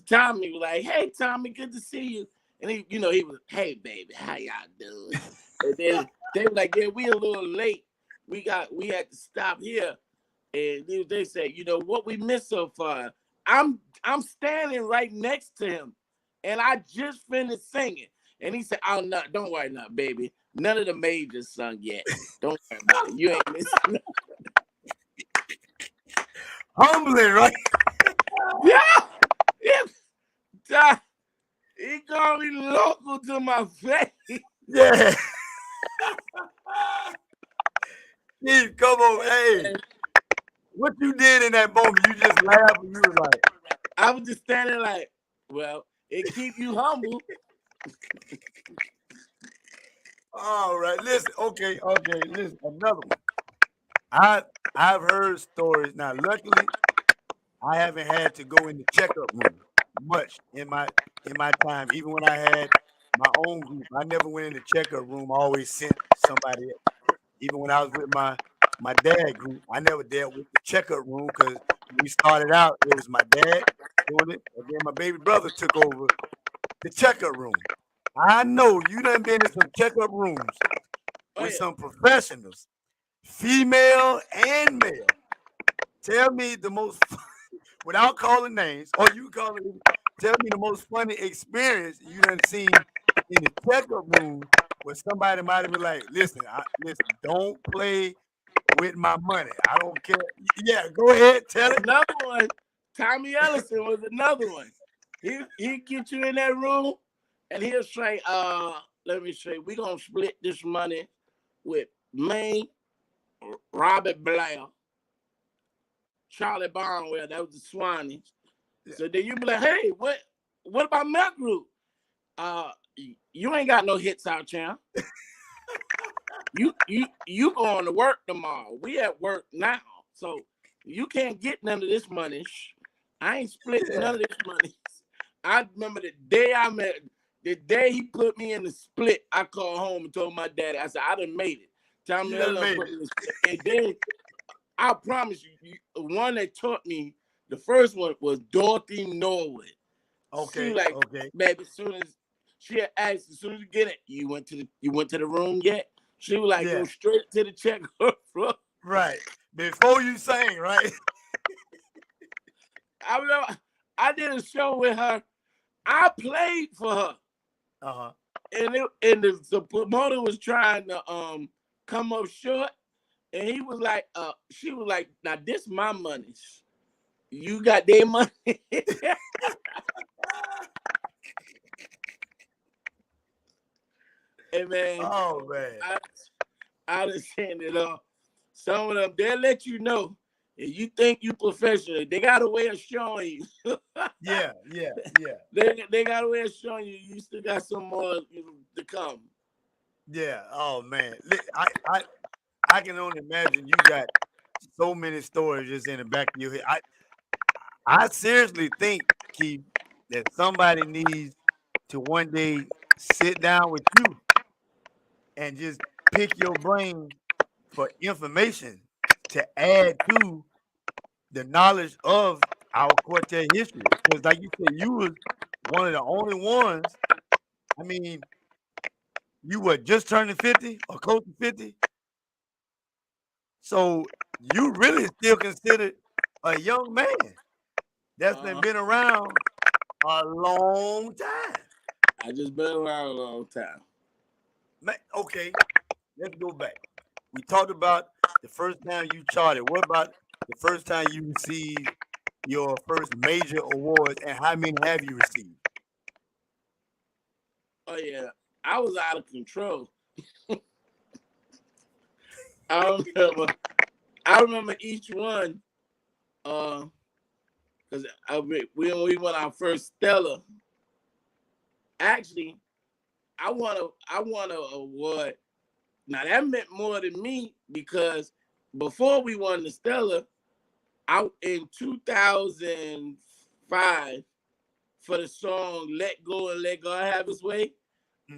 Tommy, like, hey, Tommy, good to see you. And he was, hey, baby, how y'all doing? And then they were like, yeah, we a little late. We had to stop here. And they said, what we missed so far? I'm standing right next to him, and I just finished singing. And he said, oh, no, don't worry now, baby. None of the majors sung yet. Don't worry about it. You ain't missing. Humbling, right? Yeah. He called me local to my face. Yeah. Keith, come on, hey. What you did in that moment, you just laughed and you was like, I was just standing like, well, it keep you humble. All right, listen. Okay, listen. Another one. I've heard stories. Now, luckily, I haven't had to go in the checkup room much in my time. Even when I had my own group, I never went in the checkup room. I always sent somebody else. Even when I was with my dad group, I never dealt with the checkup room because we started out, it was my dad doing it, and then my baby brother took over the checkup room. I know you done been in some checkup rooms Oh with yeah. some professionals, female and male. Tell me the most, without calling names, or you call it, tell me the most funny experience you done seen in the checkup room where somebody might have been like, listen, don't play with my money. I don't care. Yeah, go ahead, tell it. Another one, Tommy Ellison was another one. He get you in that room and he'll say, let me say, we gonna split this money with me, Robert Blair, Charlie Barnwell, that was the Swannies. Yeah. So then you be like, hey, what about my group? You ain't got no hits out, champ. You going to work tomorrow. We at work now. So you can't get none of this money. I ain't splitting none of this money. I remember the day he put me in the split, I called home and told my daddy, I said, I done made it. Tell me done made put me in the split. And then I promise you, the one that taught me, the first one was Dorothy Norwood. She was like, Okay. baby, as soon as she had asked, as soon as you get it, you went to the room yet? She was like, Yeah. go straight to the checkup floor. Right. Before you sang, right? I remember I did a show with her. I played for her. Uh-huh. And the promoter was trying to come up short. And he was like, she was like, now this my money. You got their money. Hey man, Oh man. I done seen it all. Some of them, they'll let you know. If you think you professional, they got a way of showing you. Yeah. They got a way of showing you still got some more to come. Yeah. Oh man. I can only imagine you got so many stories just in the back of your head. I seriously think, Keith, that somebody needs to one day sit down with you and just pick your brain for information to add to the knowledge of our quartet history. Because like you said, you was one of the only ones. I mean, you were just turning 50 or close to 50. So you really still considered a young man that's been around a long time. I just been around a long time. Man, okay, let's go back. We talked about the first time you charted. What about the first time you received your first major awards, and how many have you received? Oh yeah, I was out of control. I remember each one. Because we won our first Stella. Actually, I won a award. Now that meant more to me because before we won the Stella, out in 2005 for the song "Let Go and Let God Have His Way,"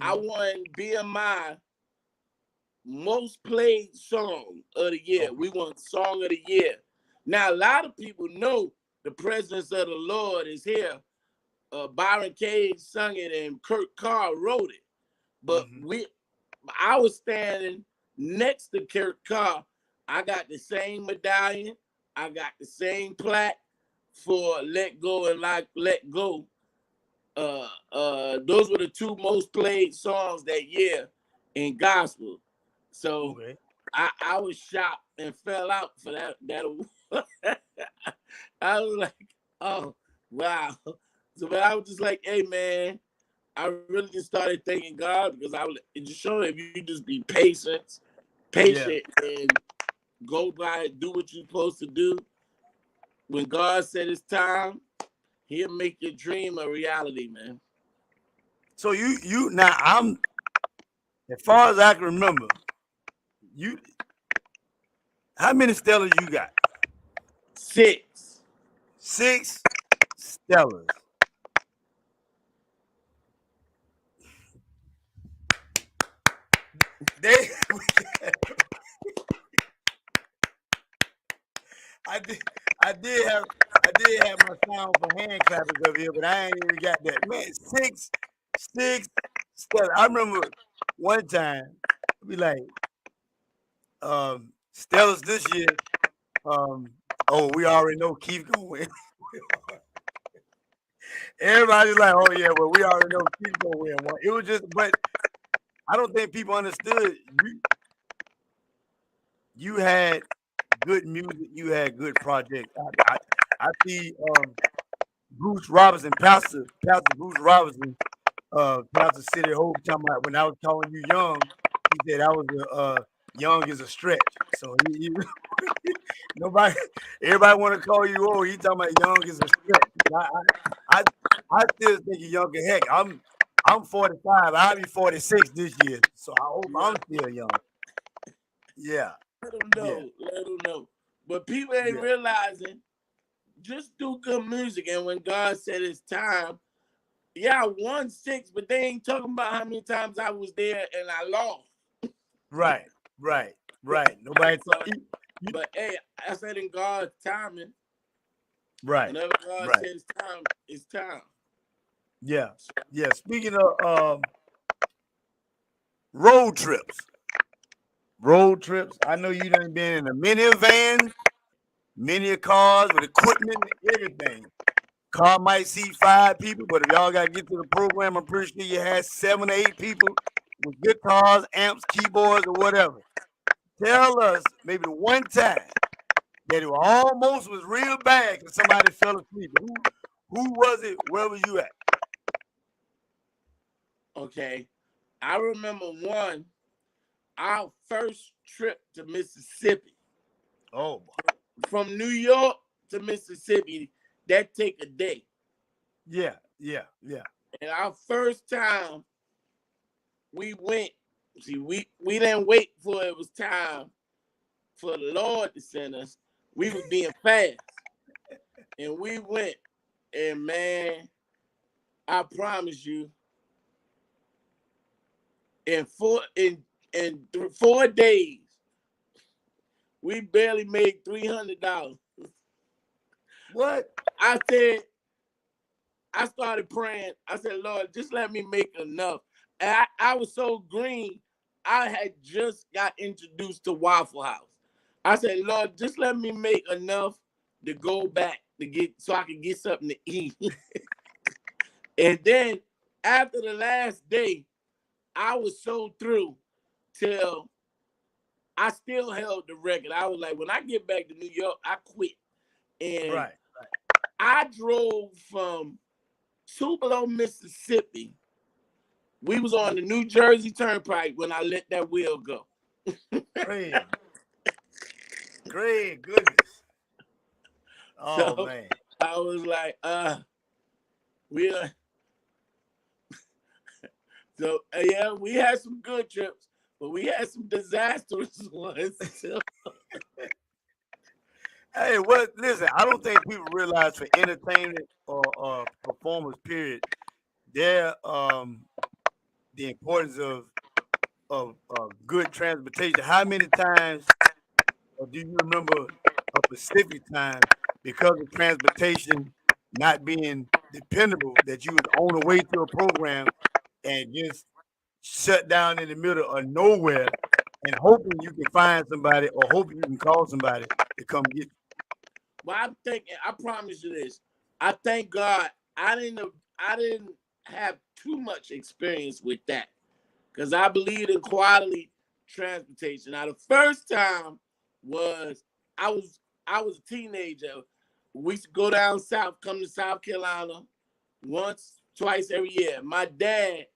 I won BMI most played song of the year. We won song of the year. Now a lot of people know the presence of the Lord is here. Byron Cage sung it and Kurt Carr wrote it. But I was standing next to Kurt Carr. I got the same medallion. I got the same plaque for Let Go and Let Go. Those were the two most played songs that year in gospel. So I was shocked and fell out for that award. I was like, oh wow. So but I was just like, hey man, I really just started thanking God because it just showed if you just be patient and go by and do what you're supposed to do. When God said it's time, He'll make your dream a reality, man. So you now I'm as far as I can remember, you how many Stellas you got? 6. 6 Stellas. They I did have my sound for hand clappers up here, but I ain't even got that. Man, six Stellas. I remember one time be like, Stellas this year. Oh, we already know Keith gonna win. Everybody's like, oh yeah, well, we already know Keith gonna win one. It was just, but I don't think people understood you had good music, you had good projects. I see Bruce Robinson, Pastor Bruce Robinson, Pastor City Hope talking about when I was calling you young, he said I was young is a stretch. So nobody, everybody want to call you old. He talking about young is a stretch. I still think you're young as heck. I'm 45. I'll be 46 this year. So I hope I'm still young. Yeah. Let them know. Let them know. But people ain't realizing. Just do good music, and when God said it's time, yeah, I won 6, but they ain't talking about how many times I was there and I lost. Right. Nobody. But hey, I said in God's timing. Right. Whenever God says time, it's time. Yeah. Speaking of road trips, I know you done been in a minivan, many cars with equipment and everything. Car might seat 5 people, but if y'all got to get to the program, I'm pretty sure you had 7 or 8 people with guitars, amps, keyboards, or whatever. Tell us maybe the one time that it almost was real bad because somebody fell asleep. Who was it? Where were you at? Okay. I remember our first trip to Mississippi. Oh. From New York to Mississippi, that take a day. Yeah. And our first time we went, see, we didn't wait for it was time for the Lord to send us. We was being fast. And we went, and man, I promise you, in 4 days, we barely made $300. What? I started praying. I said, Lord, just let me make enough. And I was so green. I had just got introduced to Waffle House. I said, Lord, just let me make enough to go back so I can get something to eat. And then after the last day, I was so through till I still held the record. I was like, when I get back to New York, I quit. And I drove from Tupelo, Mississippi. We was on the New Jersey Turnpike when I let that wheel go. Great goodness. Oh, so, man. I was like, so yeah, we had some good trips, but we had some disastrous ones too. Hey, listen, I don't think people realize for entertainment or performance period, the importance of good transportation. How many times or do you remember a specific time because of transportation not being dependable that you was on the way to a program and just shut down in the middle of nowhere and hoping you can find somebody or hoping you can call somebody to come get you? Well, I'm thinking, I promise you this. I thank God I didn't have too much experience with that. Because I believe in quality transportation. Now, the first time was I was a teenager. We used to go down south, come to South Carolina twice every year. My dad,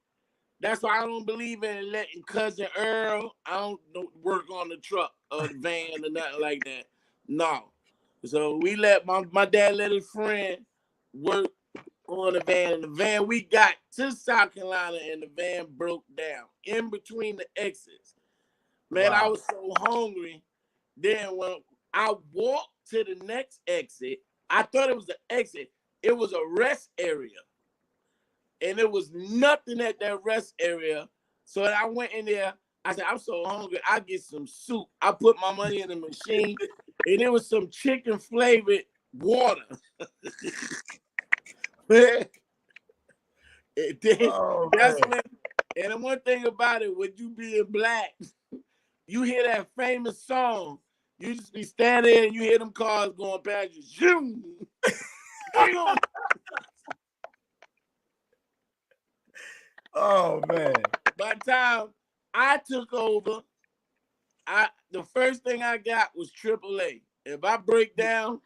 that's why I don't believe in letting cousin Earl, I don't work on the truck or the van or nothing like that. No. So we let my dad let his friend work on the van, and the van we got to South Carolina, and the van broke down in between the exits. Man, I was so hungry. Then when I walked to the next exit, I thought it was the exit. It was a rest area. And there was nothing at that rest area. So I went in there. I said, I'm so hungry. I'll get some soup. I put my money in the machine, and it was some chicken flavored water. And then, and the one thing about it, with you being black, you hear that famous song. You just be standing there and you hear them cars going past you. Zoom. Oh man. By the time I took over, the first thing I got was AAA. If I break down,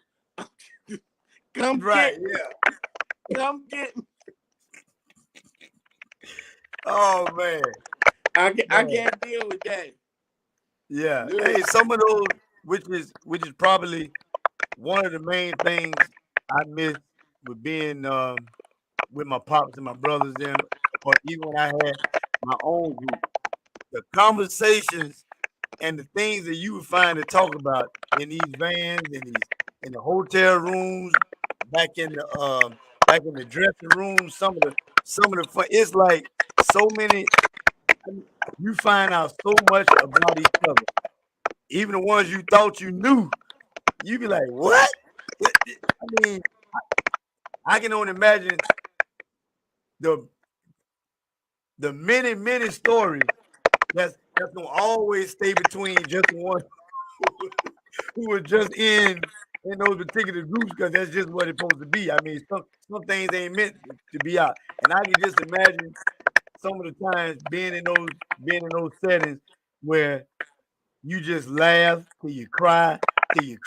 come get me. Come get me. Oh man. I can't deal with that. Yeah. Hey, some of those, which is probably one of the main things I miss with being with my pops and my brothers then, or even when I had my own group. The conversations and the things that you would find to talk about in these vans, in the hotel rooms, back in the dressing rooms, some of the fun. It's like so many. You find out so much about each other. Even the ones you thought you knew, you be like, "What?" I mean, I can only imagine the many stories that's gonna always stay between just the one who was just in those particular groups, because that's just what it's supposed to be. I mean, some things ain't meant to be out, and I can just imagine some of the times being in those settings where you just laugh till you cry, till you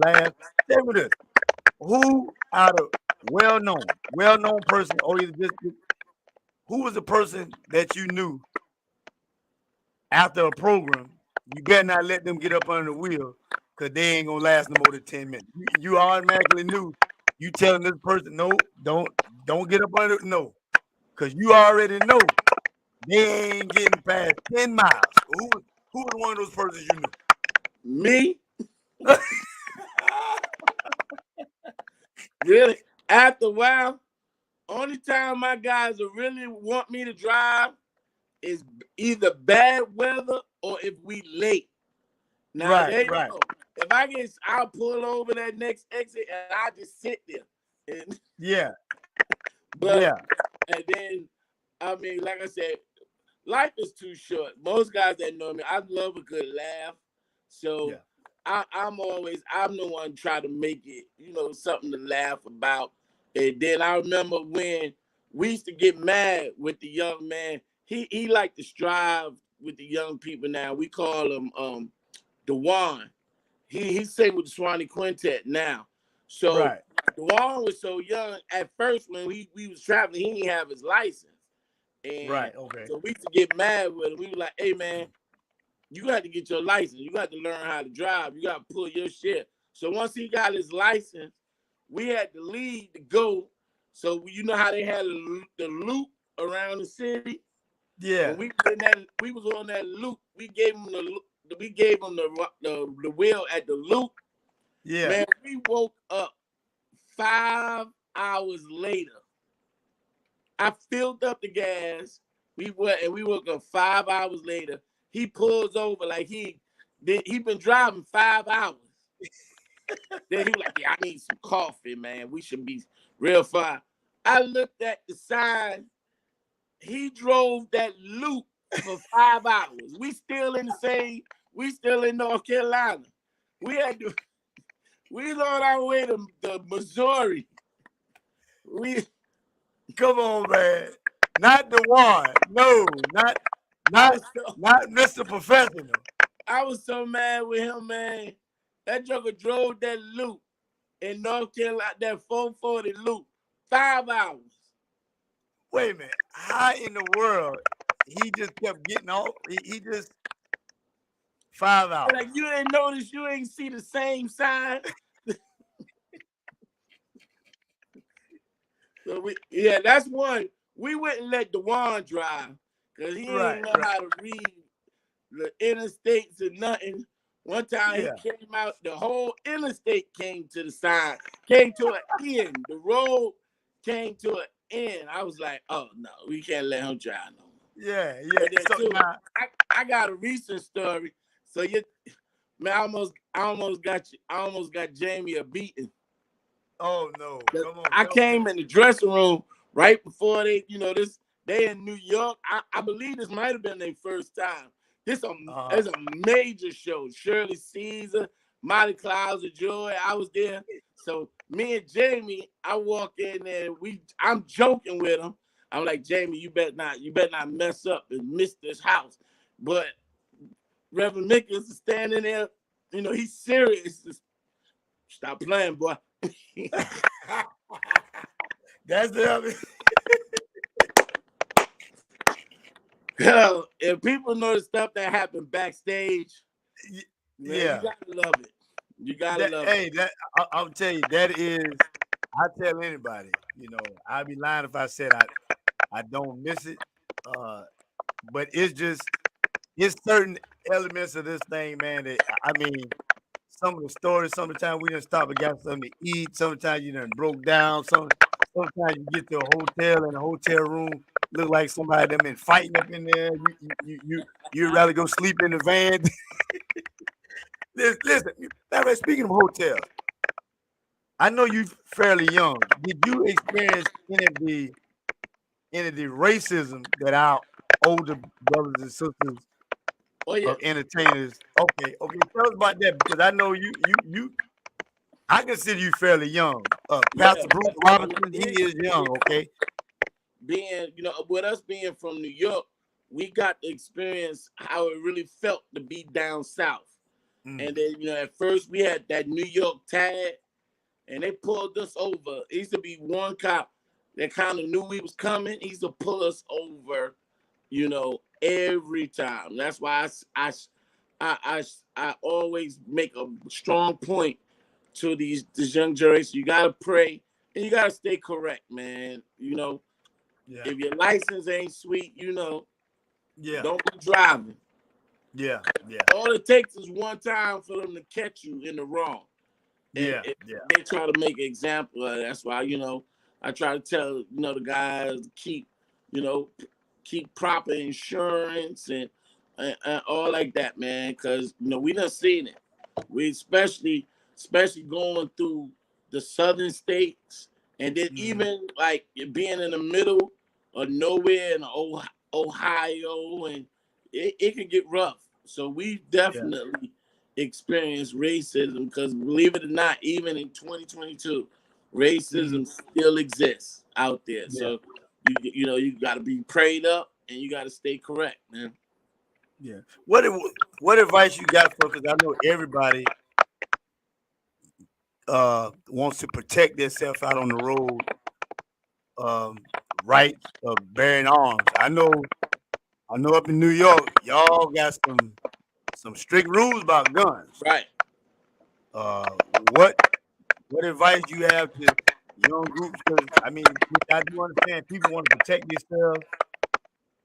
laugh. Stay with us. Who out of well-known person, or either just who was the person that you knew after a program? You better not let them get up under the wheel, because they ain't gonna last no more than 10 minutes. You automatically knew. You telling this person, no, don't get up under, no, because you already know they ain't getting past 10 miles. Who was one of those persons you knew? Me? Really? After a while, only time my guys will really want me to drive is either bad weather or if we late. Now they know. If I'll pull over that next exit and I'll just sit there. And, and then, I mean, like I said, life is too short. Most guys that know me, I love a good laugh. So I'm the one trying to make it, something to laugh about. And then I remember when we used to get mad with the young man. He liked to strive with the young people now. We call him Dewan. He sang with the Swanee Quintet now. So Dewan was so young at first when we was traveling, he didn't have his license. And so we used to get mad with him. We were like, hey man, you got to get your license. You got to learn how to drive. You got to pull your shit. So once he got his license, we had to leave to go. So you know how they had the loop around the city? Yeah. When we was on that loop. We gave him the wheel at the loop. Yeah. Man, we woke up 5 hours later. I filled up the gas. We woke up 5 hours later. He pulls over like he been driving 5 hours. Then he was like, yeah, I need some coffee, man. We should be real far. I looked at the sign. He drove that loop for 5 hours. We still in North Carolina. We was on our way to Missouri. Come on, man. Not the one. No, not Mr. Professional. I was so mad with him, man. That joker drove that loop in North Carolina, that 440 loop, 5 hours. Wait a minute. How in the world he just kept getting off? He just 5 hours. Like, you didn't notice, you ain't see the same sign. So that's one. We wouldn't let Dewan drive because he didn't know how to read the interstates and nothing. One time he came out, the whole interstate came to the sign, came to an end. The road came to an end. I was like, oh no, we can't let him drive no more. Yeah. I got a recent story. So man, I almost got Jamie a beating. Oh no! Come on! I came in the dressing room right before they in New York. I believe this might have been their first time. This is a major show. Shirley Caesar, Mighty Clouds of Joy. I was there. So me and Jamie, I walk in there. I'm joking with him. I'm like, Jamie, you better not mess up and miss this house. But Reverend Mickens is standing there. He's serious. Just, stop playing, boy. That's it. Hell, if people know the stuff that happened backstage, man, you gotta love it. You gotta love it. Hey, I'll tell you, that is, I tell anybody, I'd be lying if I said I don't miss it. But it's certain elements of this thing, man, that, I mean, some of the stories, some of the time we didn't stop and got something to eat. Sometimes you done broke down. Sometimes you get to a hotel and a hotel room look like somebody that been fighting up in there. You'd rather go sleep in the van. Listen, speaking of hotels, I know you fairly young. Did you experience any of the racism that our older brothers and sisters of entertainers? Okay. Tell us about that, because I know you. I consider you fairly young. Pastor Bruce Robinson, he is young. Okay. With us being from New York, we got to experience how it really felt to be down south. And then, at first we had that New York tag, and they pulled us over. It used to be one cop that kind of knew we was coming. He used to pull us over, every time. That's why I always make a strong point to this young generation. You gotta pray and you gotta stay correct, man. If your license ain't sweet, don't be driving. Yeah. All it takes is one time for them to catch you in the wrong. And they try to make an example of it. That's why, I try to tell, the guys to keep proper insurance and all like that, man. Because, we done seen it. We especially going through the southern states, and then even like being in the middle of nowhere in Ohio, and it can get rough. So we definitely experience racism, because believe it or not, even in 2022, racism still exists out there. So you got to be prayed up and you got to stay correct, man. Yeah. What advice you got for? Because I know everybody wants to protect themselves out on the road. Rights of bearing arms. I know up in New York, y'all got some strict rules about guns. Right. What advice you have to young groups? Because I mean, I do understand people want to protect themselves.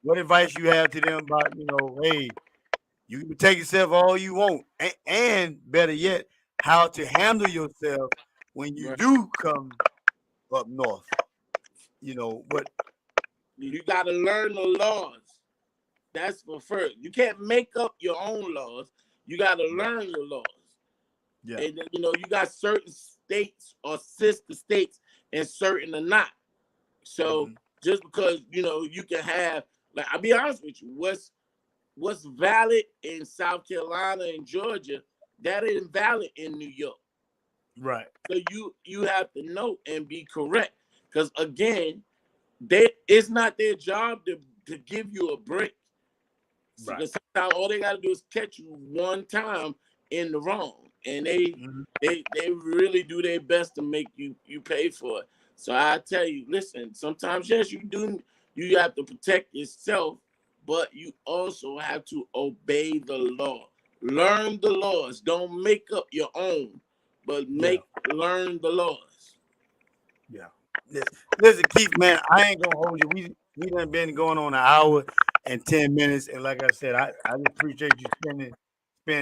What advice you have to them about, hey, you can protect yourself all you want, and better yet, how to handle yourself when you do come up north. But you got to learn the laws. That's for first. You can't make up your own laws. You got to learn your laws. Yeah. And then, you got certain states or sister states and certain are not. So just because, you can have, like, I'll be honest with you, what's valid in South Carolina and Georgia, that ain't valid in New York. Right. So you have to know and be correct. Because again, it's not their job to give you a break. Right. Because sometimes all they gotta do is catch you one time in the wrong. And they really do their best to make you pay for it. So I tell you, listen, sometimes yes, you have to protect yourself, but you also have to obey the law. Learn the laws. Don't make up your own, but learn the laws. Yeah. Listen, Keith, man, I ain't gonna hold you. We done been going on an hour and 10 minutes, and like I said, I just appreciate you spending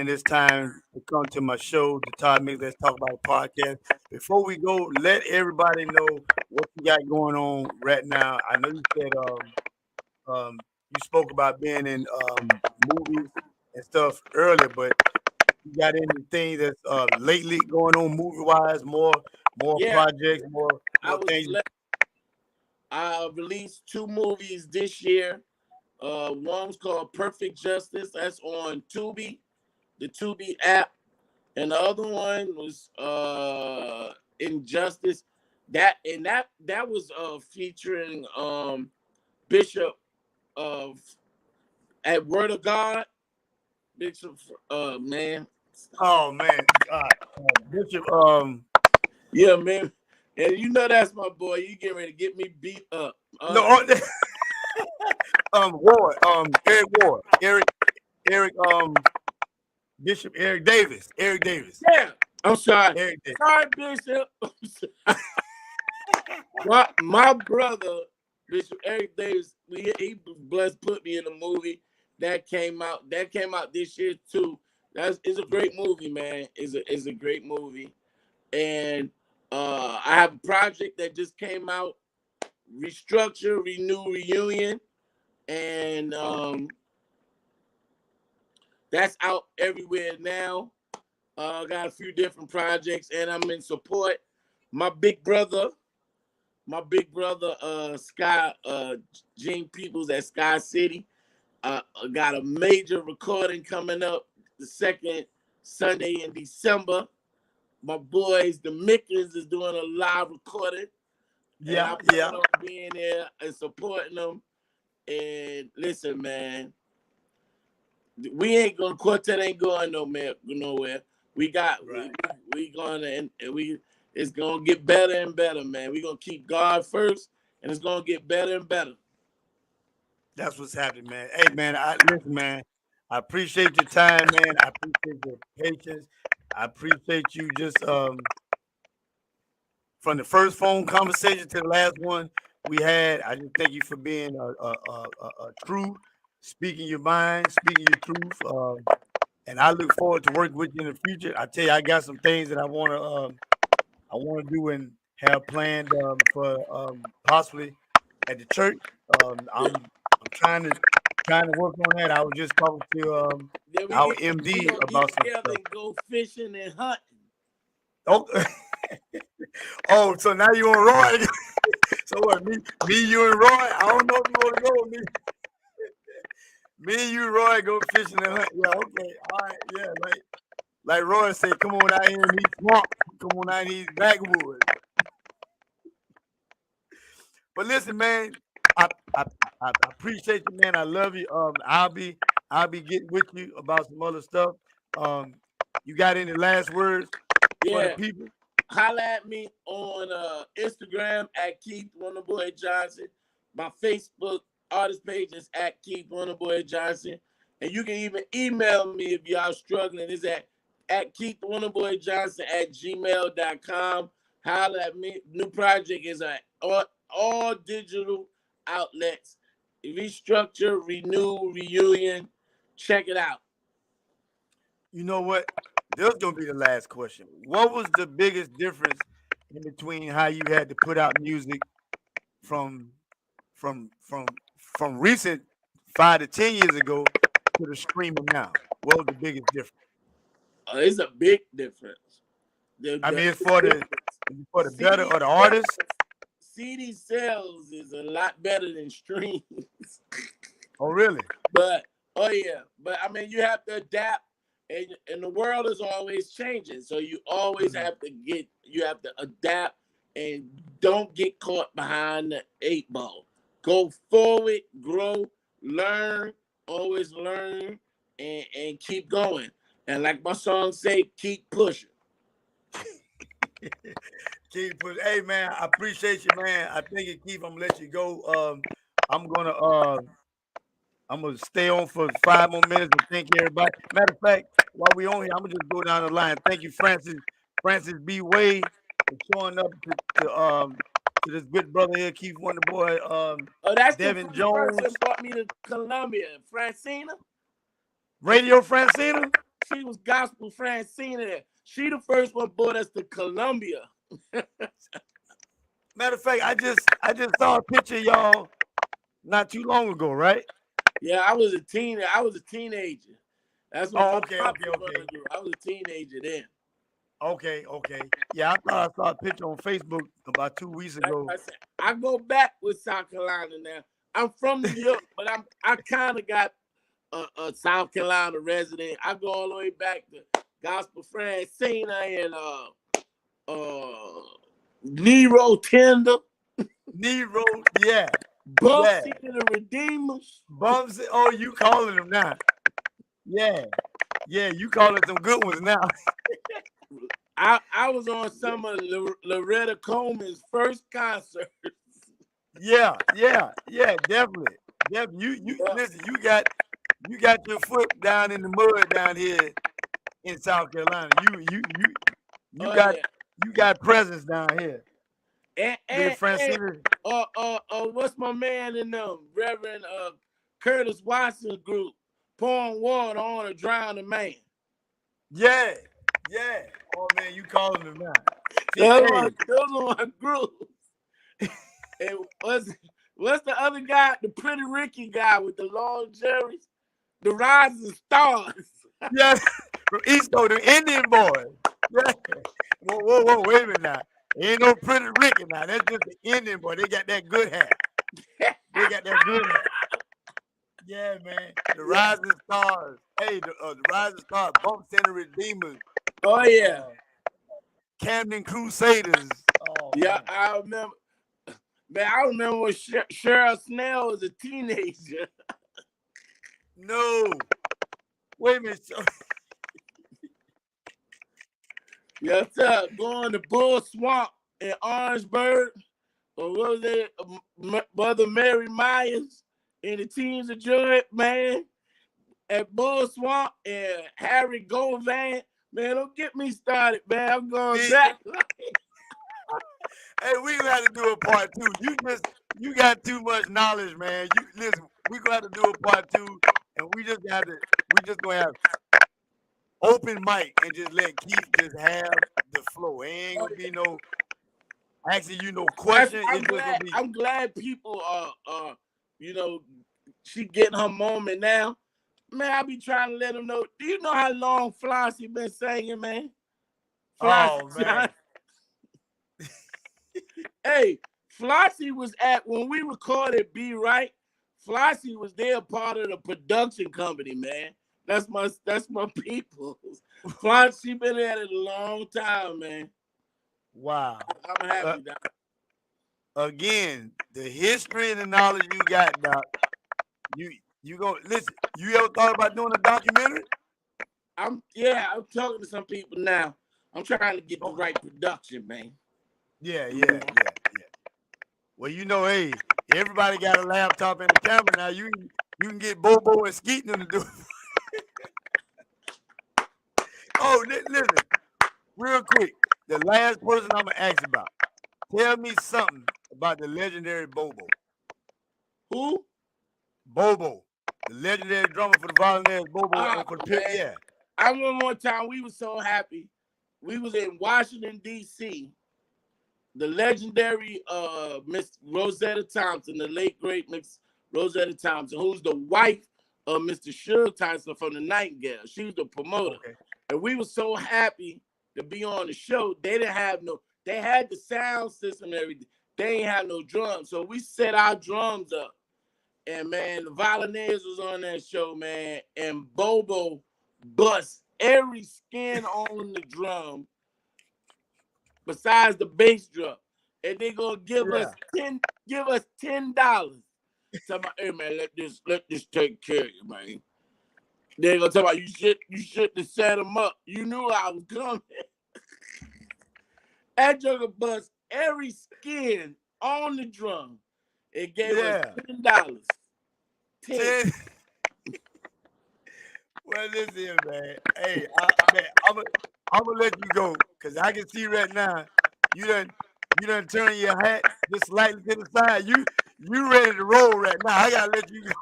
this time to come to my show, the Todd Mix Let's Talk About It podcast. Before we go, let everybody know what you got going on right now. I know you said you spoke about being in movies and stuff earlier, but you got anything that's lately going on movie wise, more Yeah, projects, I more was things. blessed. I released 2 movies this year. One's called Perfect Justice. That's on Tubi, the Tubi app, and the other one was Injustice. That was featuring Bishop of at Word of God. Bishop, man, Oh man, God, Bishop. yeah, man, and you know that's my boy. You get ready to get me beat up. No, Ward, Eric, Bishop Eric Davis, Yeah, I'm sorry. Eric Davis. Sorry, Bishop. my brother, Bishop Eric Davis, he blessed put me in a movie that came out. That came out this year too. It's a great movie, man. It's a great movie, and I have a project that just came out, Restructure, Renew, Reunion, and that's out everywhere now. Got a few different projects, and I'm in support. My big brother, Sky, Gene Peoples at Sky City, got a major recording coming up the second Sunday in December. My boys, the Mickens, is doing a live recording, and I plan on being there and supporting them. And listen, man, quartet ain't going nowhere. We got right. we gonna and we it's gonna get better and better, man. We gonna keep God first, and it's gonna get better and better. That's what's happening, man. Hey, man, listen, man. I appreciate your time, man. I appreciate your patience. I appreciate you just from the first phone conversation to the last one we had. I just thank you for being a true, speaking your mind, speaking your truth. And I look forward to working with you in the future. I tell you, I got some things that I want to do and have planned for possibly at the church. I'm trying to work on that. I was just talking to our MD about some stuff. And go fishing and hunting. Oh, oh, so now you on Roy? So what? Me, you and Roy? I don't know if you want to go with me. Me, you, Roy, go fishing and hunt. Yeah, okay, all right, yeah, like Roy said, come on out here in these swamps. Come on out in these backwoods. But listen, man, I appreciate you, man. I love you. I'll be getting with you about some other stuff. You got any last words for the people? Holla at me on Instagram at Keith Wonderboy Johnson. My Facebook artist page is at Keith Wonderboy Johnson. And you can even email me if y'all struggling. It's at Keith Wonderboy Johnson at gmail.com. Holla at me. New project is at all digital outlets. Restructure, Renew, Reunion. Check it out. You know what? This is gonna be the last question. What was the biggest difference in between how you had to put out music from recent 5 to 10 years ago to the streaming now? What was the biggest difference? It's a big difference. I mean, it's for the better or the artist. CD sales is a lot better than streams. Oh, really? But I mean, you have to adapt, and the world is always changing. So you always have to adapt, and don't get caught behind the 8 ball. Go forward, grow, learn, always learn, and keep going. And like my song say, keep pushing. Keith, hey man, I appreciate you, man. I think it, Keith, I'm gonna let you go. I'm gonna stay on for 5 more minutes and thank everybody. Matter of fact, while we on here, I'm gonna just go down the line. Thank you, Francis B. Wade, for showing up to this good brother here, Keith Wonderboy, Oh, that's Devin the first Jones. person brought me to Columbia. Francina. Radio Francina. She was gospel Francina. She the first one brought us to Columbia. Matter of fact, I just saw a picture of y'all not too long ago, right? Yeah, I was a teenager. That's what Oh, my okay. pops was gonna do. I was a teenager then. Okay. Yeah, I thought I saw a picture on Facebook about 2 weeks ago. Like I said, I go back with South Carolina now. I'm from New York, but I kind of got a South Carolina resident. I go all the way back to Gospel Francina and Nero Tender. Nero, yeah. Bump Yeah. City the Redeemers. Bums. Oh, you calling them now? Yeah, you calling some good ones now. I was on some of Loretta Coleman's first concert. Yeah, definitely. You listen. You got your foot down in the mud down here in South Carolina. You got presence down here. And what's my man in them? Reverend Curtis Watson's group, pouring water on a drowning man. Yeah. Oh man, you calling them now? Those are my groups. And what's the other guy? The Pretty Ricky guy with the long jerseys, the Rising Stars. Yeah, from East Coast, the Indian boys. Yeah. Whoa, wait a minute now. Ain't no Pretty Ricky now. That's just the Indian boy. They got that good hair. Yeah, man. The Rising Stars. Hey, the Rising Stars, Bump Center Redeemers. Oh yeah. Camden Crusaders. Oh, yeah, man. I remember. Man, I remember when Cheryl Snell was a teenager. No. Wait a minute. Yes, sir. Going to Bull Swamp in Orangeburg. Or what was it? Mother Mary Myers and the Teens of Joy, man. At Bull Swamp and Harry Govan. Man, don't get me started, man. I'm going back. Hey, we gonna have to do a part 2. You got too much knowledge, man. You listen, we gonna have to do a part 2, and we just gonna have open mic and just let Keith just have the flow. It ain't gonna be no asking you no question. I'm glad people are she getting her moment now. Man, I be trying to let them know. Do you know how long Flossie been singing, man? Oh man. Hey, Flossie was when we recorded Be Right. Flossie was there, part of the production company, man. That's my people. Flossie been at it a long time, man. Wow. I'm happy, Doc. Again, the history and the knowledge you got, Doc. You go listen. You ever thought about doing a documentary? I'm talking to some people now. I'm trying to get the right production, man. Yeah. Well, hey, everybody got a laptop and a camera now. You can get Bobo and Skeeton to do it. Oh, listen, real quick. The last person I'm gonna ask about. Tell me something about the legendary Bobo. Who? Bobo, the legendary drummer for the Volunteers. Bobo and for the Pip. Yeah. I remember one time we were so happy. We was in Washington, D.C. The legendary Miss Rosetta Thompson, the late great Miss Rosetta Thompson, who's the wife of Mr. Suge Tyson from the Nightingale. She was the promoter. Okay. And we were so happy to be on the show. They had the sound system and everything. They ain't have no drums. So we set our drums up. And man, the Volunteers was on that show, man. And Bobo bust every skin on the drum besides the bass drum. And they gonna give us $10. Tell me, hey man, let this take care of you, man. They gonna tell me you should have set them up. You knew I was coming. That joker bust every skin on the drum. It gave us $10. 10. Well, listen, man. Hey, I'm gonna let you go because I can see right now you You done turn your hat just slightly to the side. You ready to roll right now. I gotta let you go.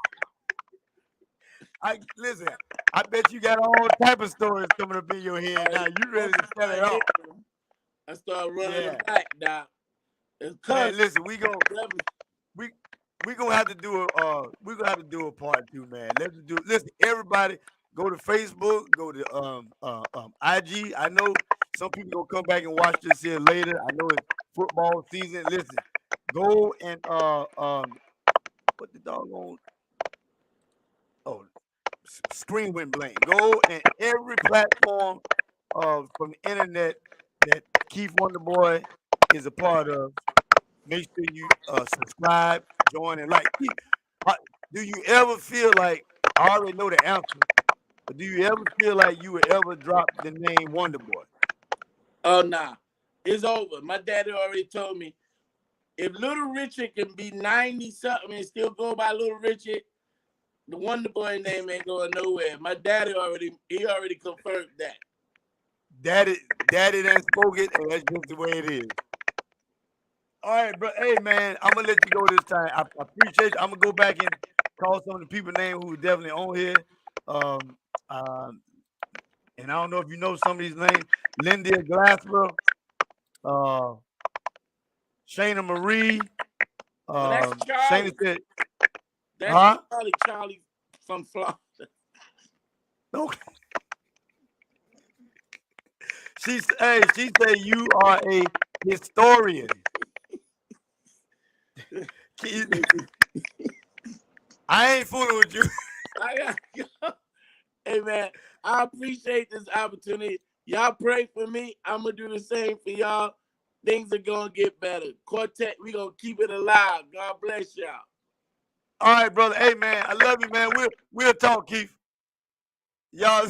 Listen, I bet you got all type of stories coming up in your head now. You ready to set it off. I started running Yeah. it back now. Man, listen, we gonna have to do a part 2, man. Listen, everybody go to Facebook, go to IG. I know some people gonna come back and watch this here later. I know it's football season. Listen, go and what the doggone screen went blank. Go and every platform from the internet that Keith Wonderboy is a part of. Make sure you subscribe, join, and like. Do you ever feel like, I already know the answer, but do you ever feel like you would ever drop the name Wonderboy? Oh, nah. It's over. My daddy already told me, if Little Richard can be 90-something and still go by Little Richard, the Wonderboy name ain't going nowhere. My daddy already confirmed that. Daddy done spoke it, and that's just the way it is. All right, bro. Hey, man, I'm gonna let you go this time. I appreciate you. I'm gonna go back and call some of the people names who are definitely on here. And I don't know if you know some of these names. Linda Glassboro, Shayna Marie, That's Shayna Charlie. said, That's Charlie from Florida. Okay. She said you are a historian. I ain't fooling with you. Hey, man, I appreciate this opportunity. Y'all pray for me. I'm going to do the same for y'all. Things are going to get better. Quartet, we going to keep it alive. God bless y'all. All right, brother. Hey, man, I love you, man. We'll talk, Keith. Y'all,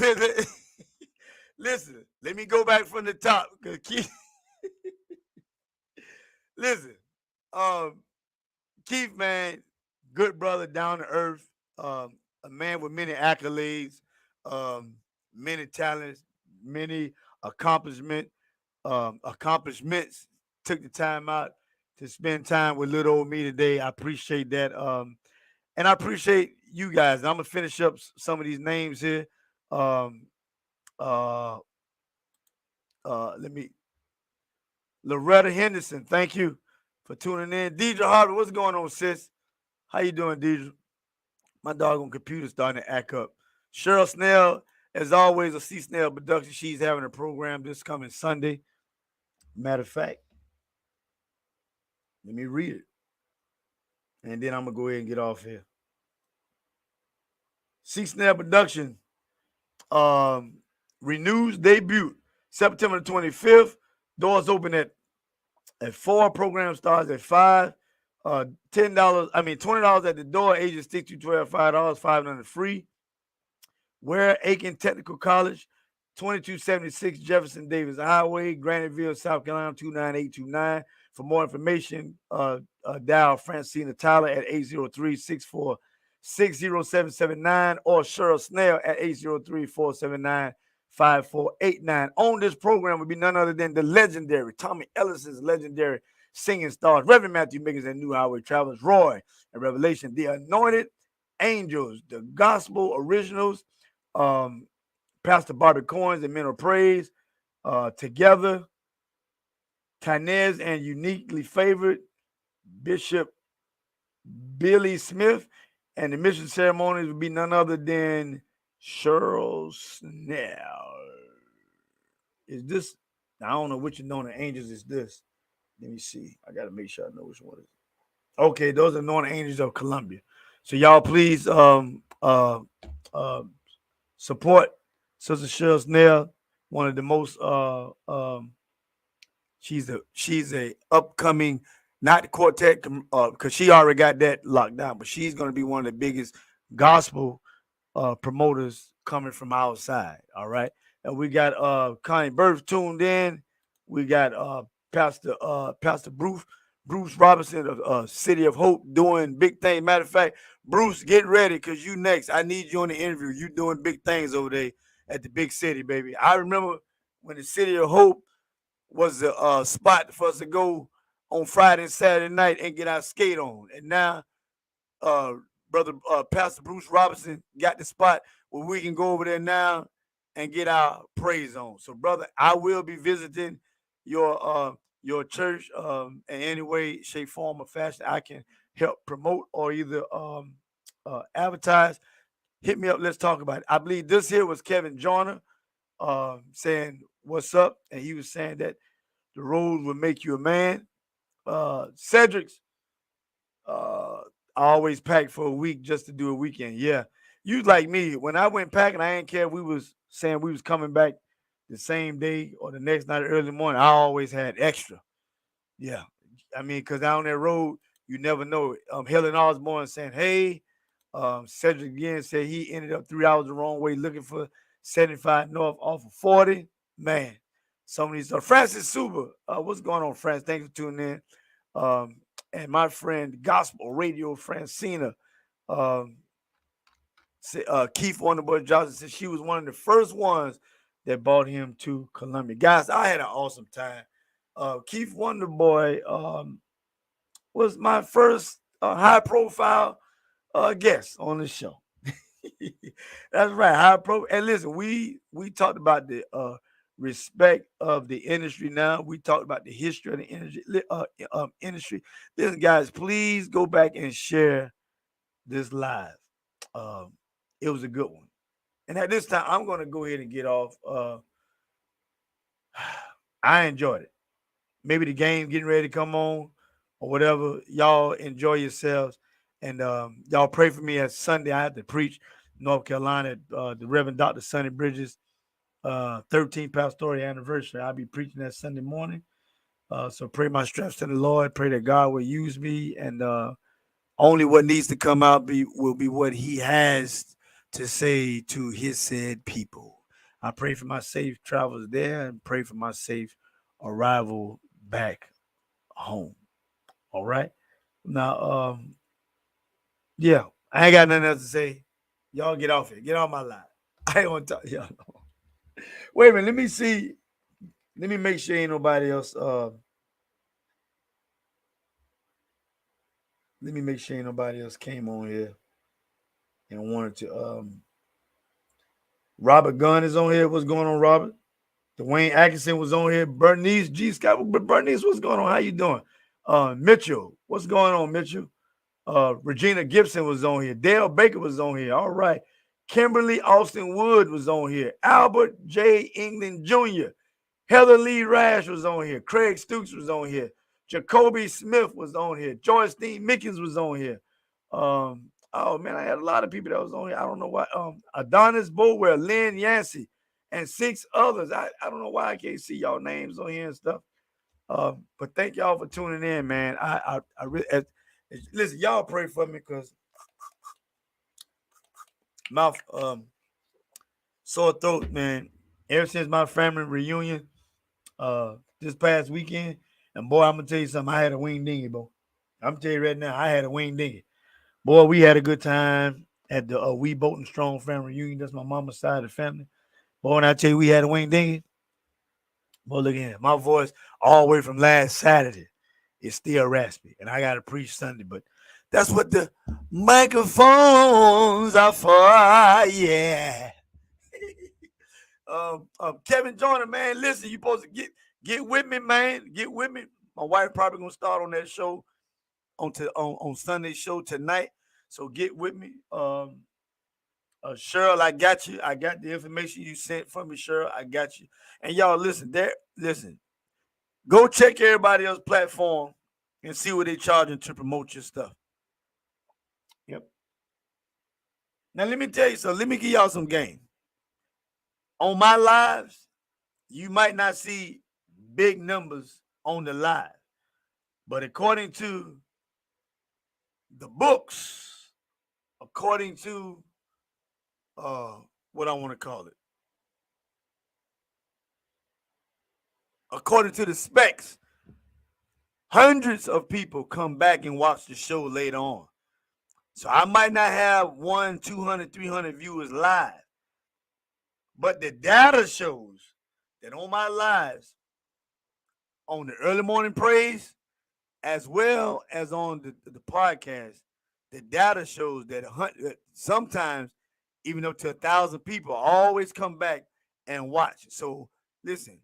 listen, let me go back from the top. Because Keith, listen, Keith, man, good brother, down to earth, a man with many accolades, many talents, many accomplishments. Took the time out to spend time with little old me today. I appreciate that. And I appreciate you guys. I'm gonna finish up some of these names here. Let me. Loretta Henderson, thank you for tuning in. Deidre Harvey, what's going on, sis? How you doing, Deidre? My doggone computer's starting to act up. Cheryl Snell, as always, a C Snell production. She's having a program this coming Sunday. Matter of fact, let me read it. And then I'm going to go ahead and get off here. C Snell production renews debut September the 25th. Doors open at 4. Program starts at 5. $20 at the door. Ages 6 to 12, $5. $5 free. Where Aiken Technical College, 2276 Jefferson Davis Highway, Graniteville, South Carolina, 29829. For more information, dial Francina Tyler at 803-646-0779 or Cheryl Snell at 803-479-5489. On this program will be none other than the legendary Tommy Ellison's legendary singing stars, Reverend Matthew Miggins and New Highway Travelers, Roy and Revelation, the Anointed Angels, the Gospel Originals, Pastor Bobby Coins and Men of Praise, together, Tinez and Uniquely Favored, Bishop Billy Smith, and the mission ceremonies will be none other than Cheryl Snell. Is this? I don't know which Anointed Angels is this. Let me see. I got to make sure I know which one it is. Okay, those are Anointed Angels of Columbia. So y'all please support Sister Cheryl Snell, one of the most she's a upcoming, not quartet because she already got that locked down, but she's going to be one of the biggest gospel promoters coming from outside. All right, and we got Connie Burf tuned in. We got Pastor Bruce Robinson of City of Hope doing big things. Matter of fact, Bruce, get ready because you next. I need you on the interview. You doing big things over there at the big city, baby. I remember when the City of Hope was the spot for us to go on Friday and Saturday night and get our skate on. And now, brother Pastor Bruce Robinson got the spot where we can go over there now and get our praise on. So, brother, I will be visiting your church in any way, shape, form, or fashion I can help promote or either advertise. Hit me up. Let's talk about it. I believe this here was Kevin Joyner saying what's up, and he was saying that the road will make you a man. Cedric's I always pack for a week just to do a weekend. Yeah, you like me. When I went packing, I didn't care if we was saying we was coming back the same day or the next night early morning. I always had extra. Yeah, I mean, because down that road, you never know. Helen Osborne saying, "Hey," Cedric again said he ended up 3 hours the wrong way looking for 75 north off of 40. Man, some of these. Francis Suba, what's going on, Francis? Thanks for tuning in. And my friend, Gospel Radio Francina, Keith Wonderboy Johnson said she was one of the first ones that brought him to Columbia. Guys, I had an awesome time. Keith Wonderboy was my first high-profile guest on the show. That's right, high profile. And listen, we talked about the respect of the industry. Now we talked about the history of the industry. Listen, guys, please go back and share this live. It was a good one. And at this time, I'm going to go ahead and get off. I enjoyed it. Maybe the game getting ready to come on or whatever. Y'all enjoy yourselves. And y'all pray for me as Sunday. I have to preach North Carolina, the Reverend Dr. Sonny Bridges' 13th pastoral anniversary. I'll be preaching that Sunday morning. So pray my strength to the Lord. Pray that God will use me. And only what needs to come out will be what he has to say to his said people. I pray for my safe travels there and pray for my safe arrival back home. All right. Now, yeah, I ain't got nothing else to say. Y'all get off it. Get off my line. I ain't want to talk to y'all. Wait a minute. Let me see. Let me make sure ain't nobody else. Let me make sure ain't nobody else came on here and wanted to. Robert Gunn is on here. What's going on, Robert? Dwayne Atkinson was on here. Bernice G. Scott. Bernice, what's going on? How you doing? Mitchell, what's going on, Mitchell? Regina Gibson was on here. Dale Baker was on here. All right. Kimberly Austin Wood was on here. Albert J. England Jr. Heather Lee Rash was on here. Craig Stooks was on here. Jacoby Smith was on here. Joyce Dean Mickens was on here. Oh, man, I had a lot of people that was on here. I don't know why. Adonis Bowell, Lynn Yancey, and 6 others. I don't know why I can't see y'all names on here and stuff. But thank y'all for tuning in, man. I really listen, y'all pray for me because my sore throat, man. Ever since my family reunion this past weekend, and boy, I'm gonna tell you something. I had a wing dinghy, bro. I'm gonna tell you right now, I had a wing dinghy. Boy, we had a good time at the We Bolton Strong family reunion. That's my mama's side of the family. Boy, when I tell you we had a wing dinghy, boy, look at him. My voice all the way from last Saturday is still raspy, and I gotta preach Sunday, but that's what the microphones are for. Yeah. Kevin Joyner, man, listen, you supposed to get with me, man. Get with me. My wife probably gonna start on that show on Sunday's show tonight. So get with me. Cheryl, I got you. I got the information you sent from me, Cheryl. I got you. And y'all listen, go check everybody else's platform and see what they're charging to promote your stuff. Yep. Now let me tell you something. Let me give y'all some game. On my lives, you might not see big numbers on the live, but according to the books, according to what I want to call it, according to the specs, hundreds of people come back and watch the show later on. So I might not have 100, 200, 300 viewers live, but the data shows that on my lives, on the early morning praise, as well as on the podcast, the data shows that sometimes even up to 1,000 people always come back and watch. So listen,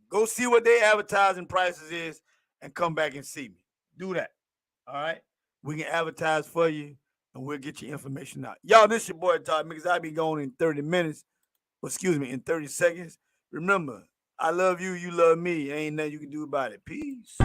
go see what their advertising prices is and come back and see me. Do that. All right. We can advertise for you and we'll get your information out. Y'all, this your boy Todd Mickens. I'll be going in 30 minutes. Excuse me, in 30 seconds. Remember, I love you, you love me. Ain't nothing you can do about it. Peace.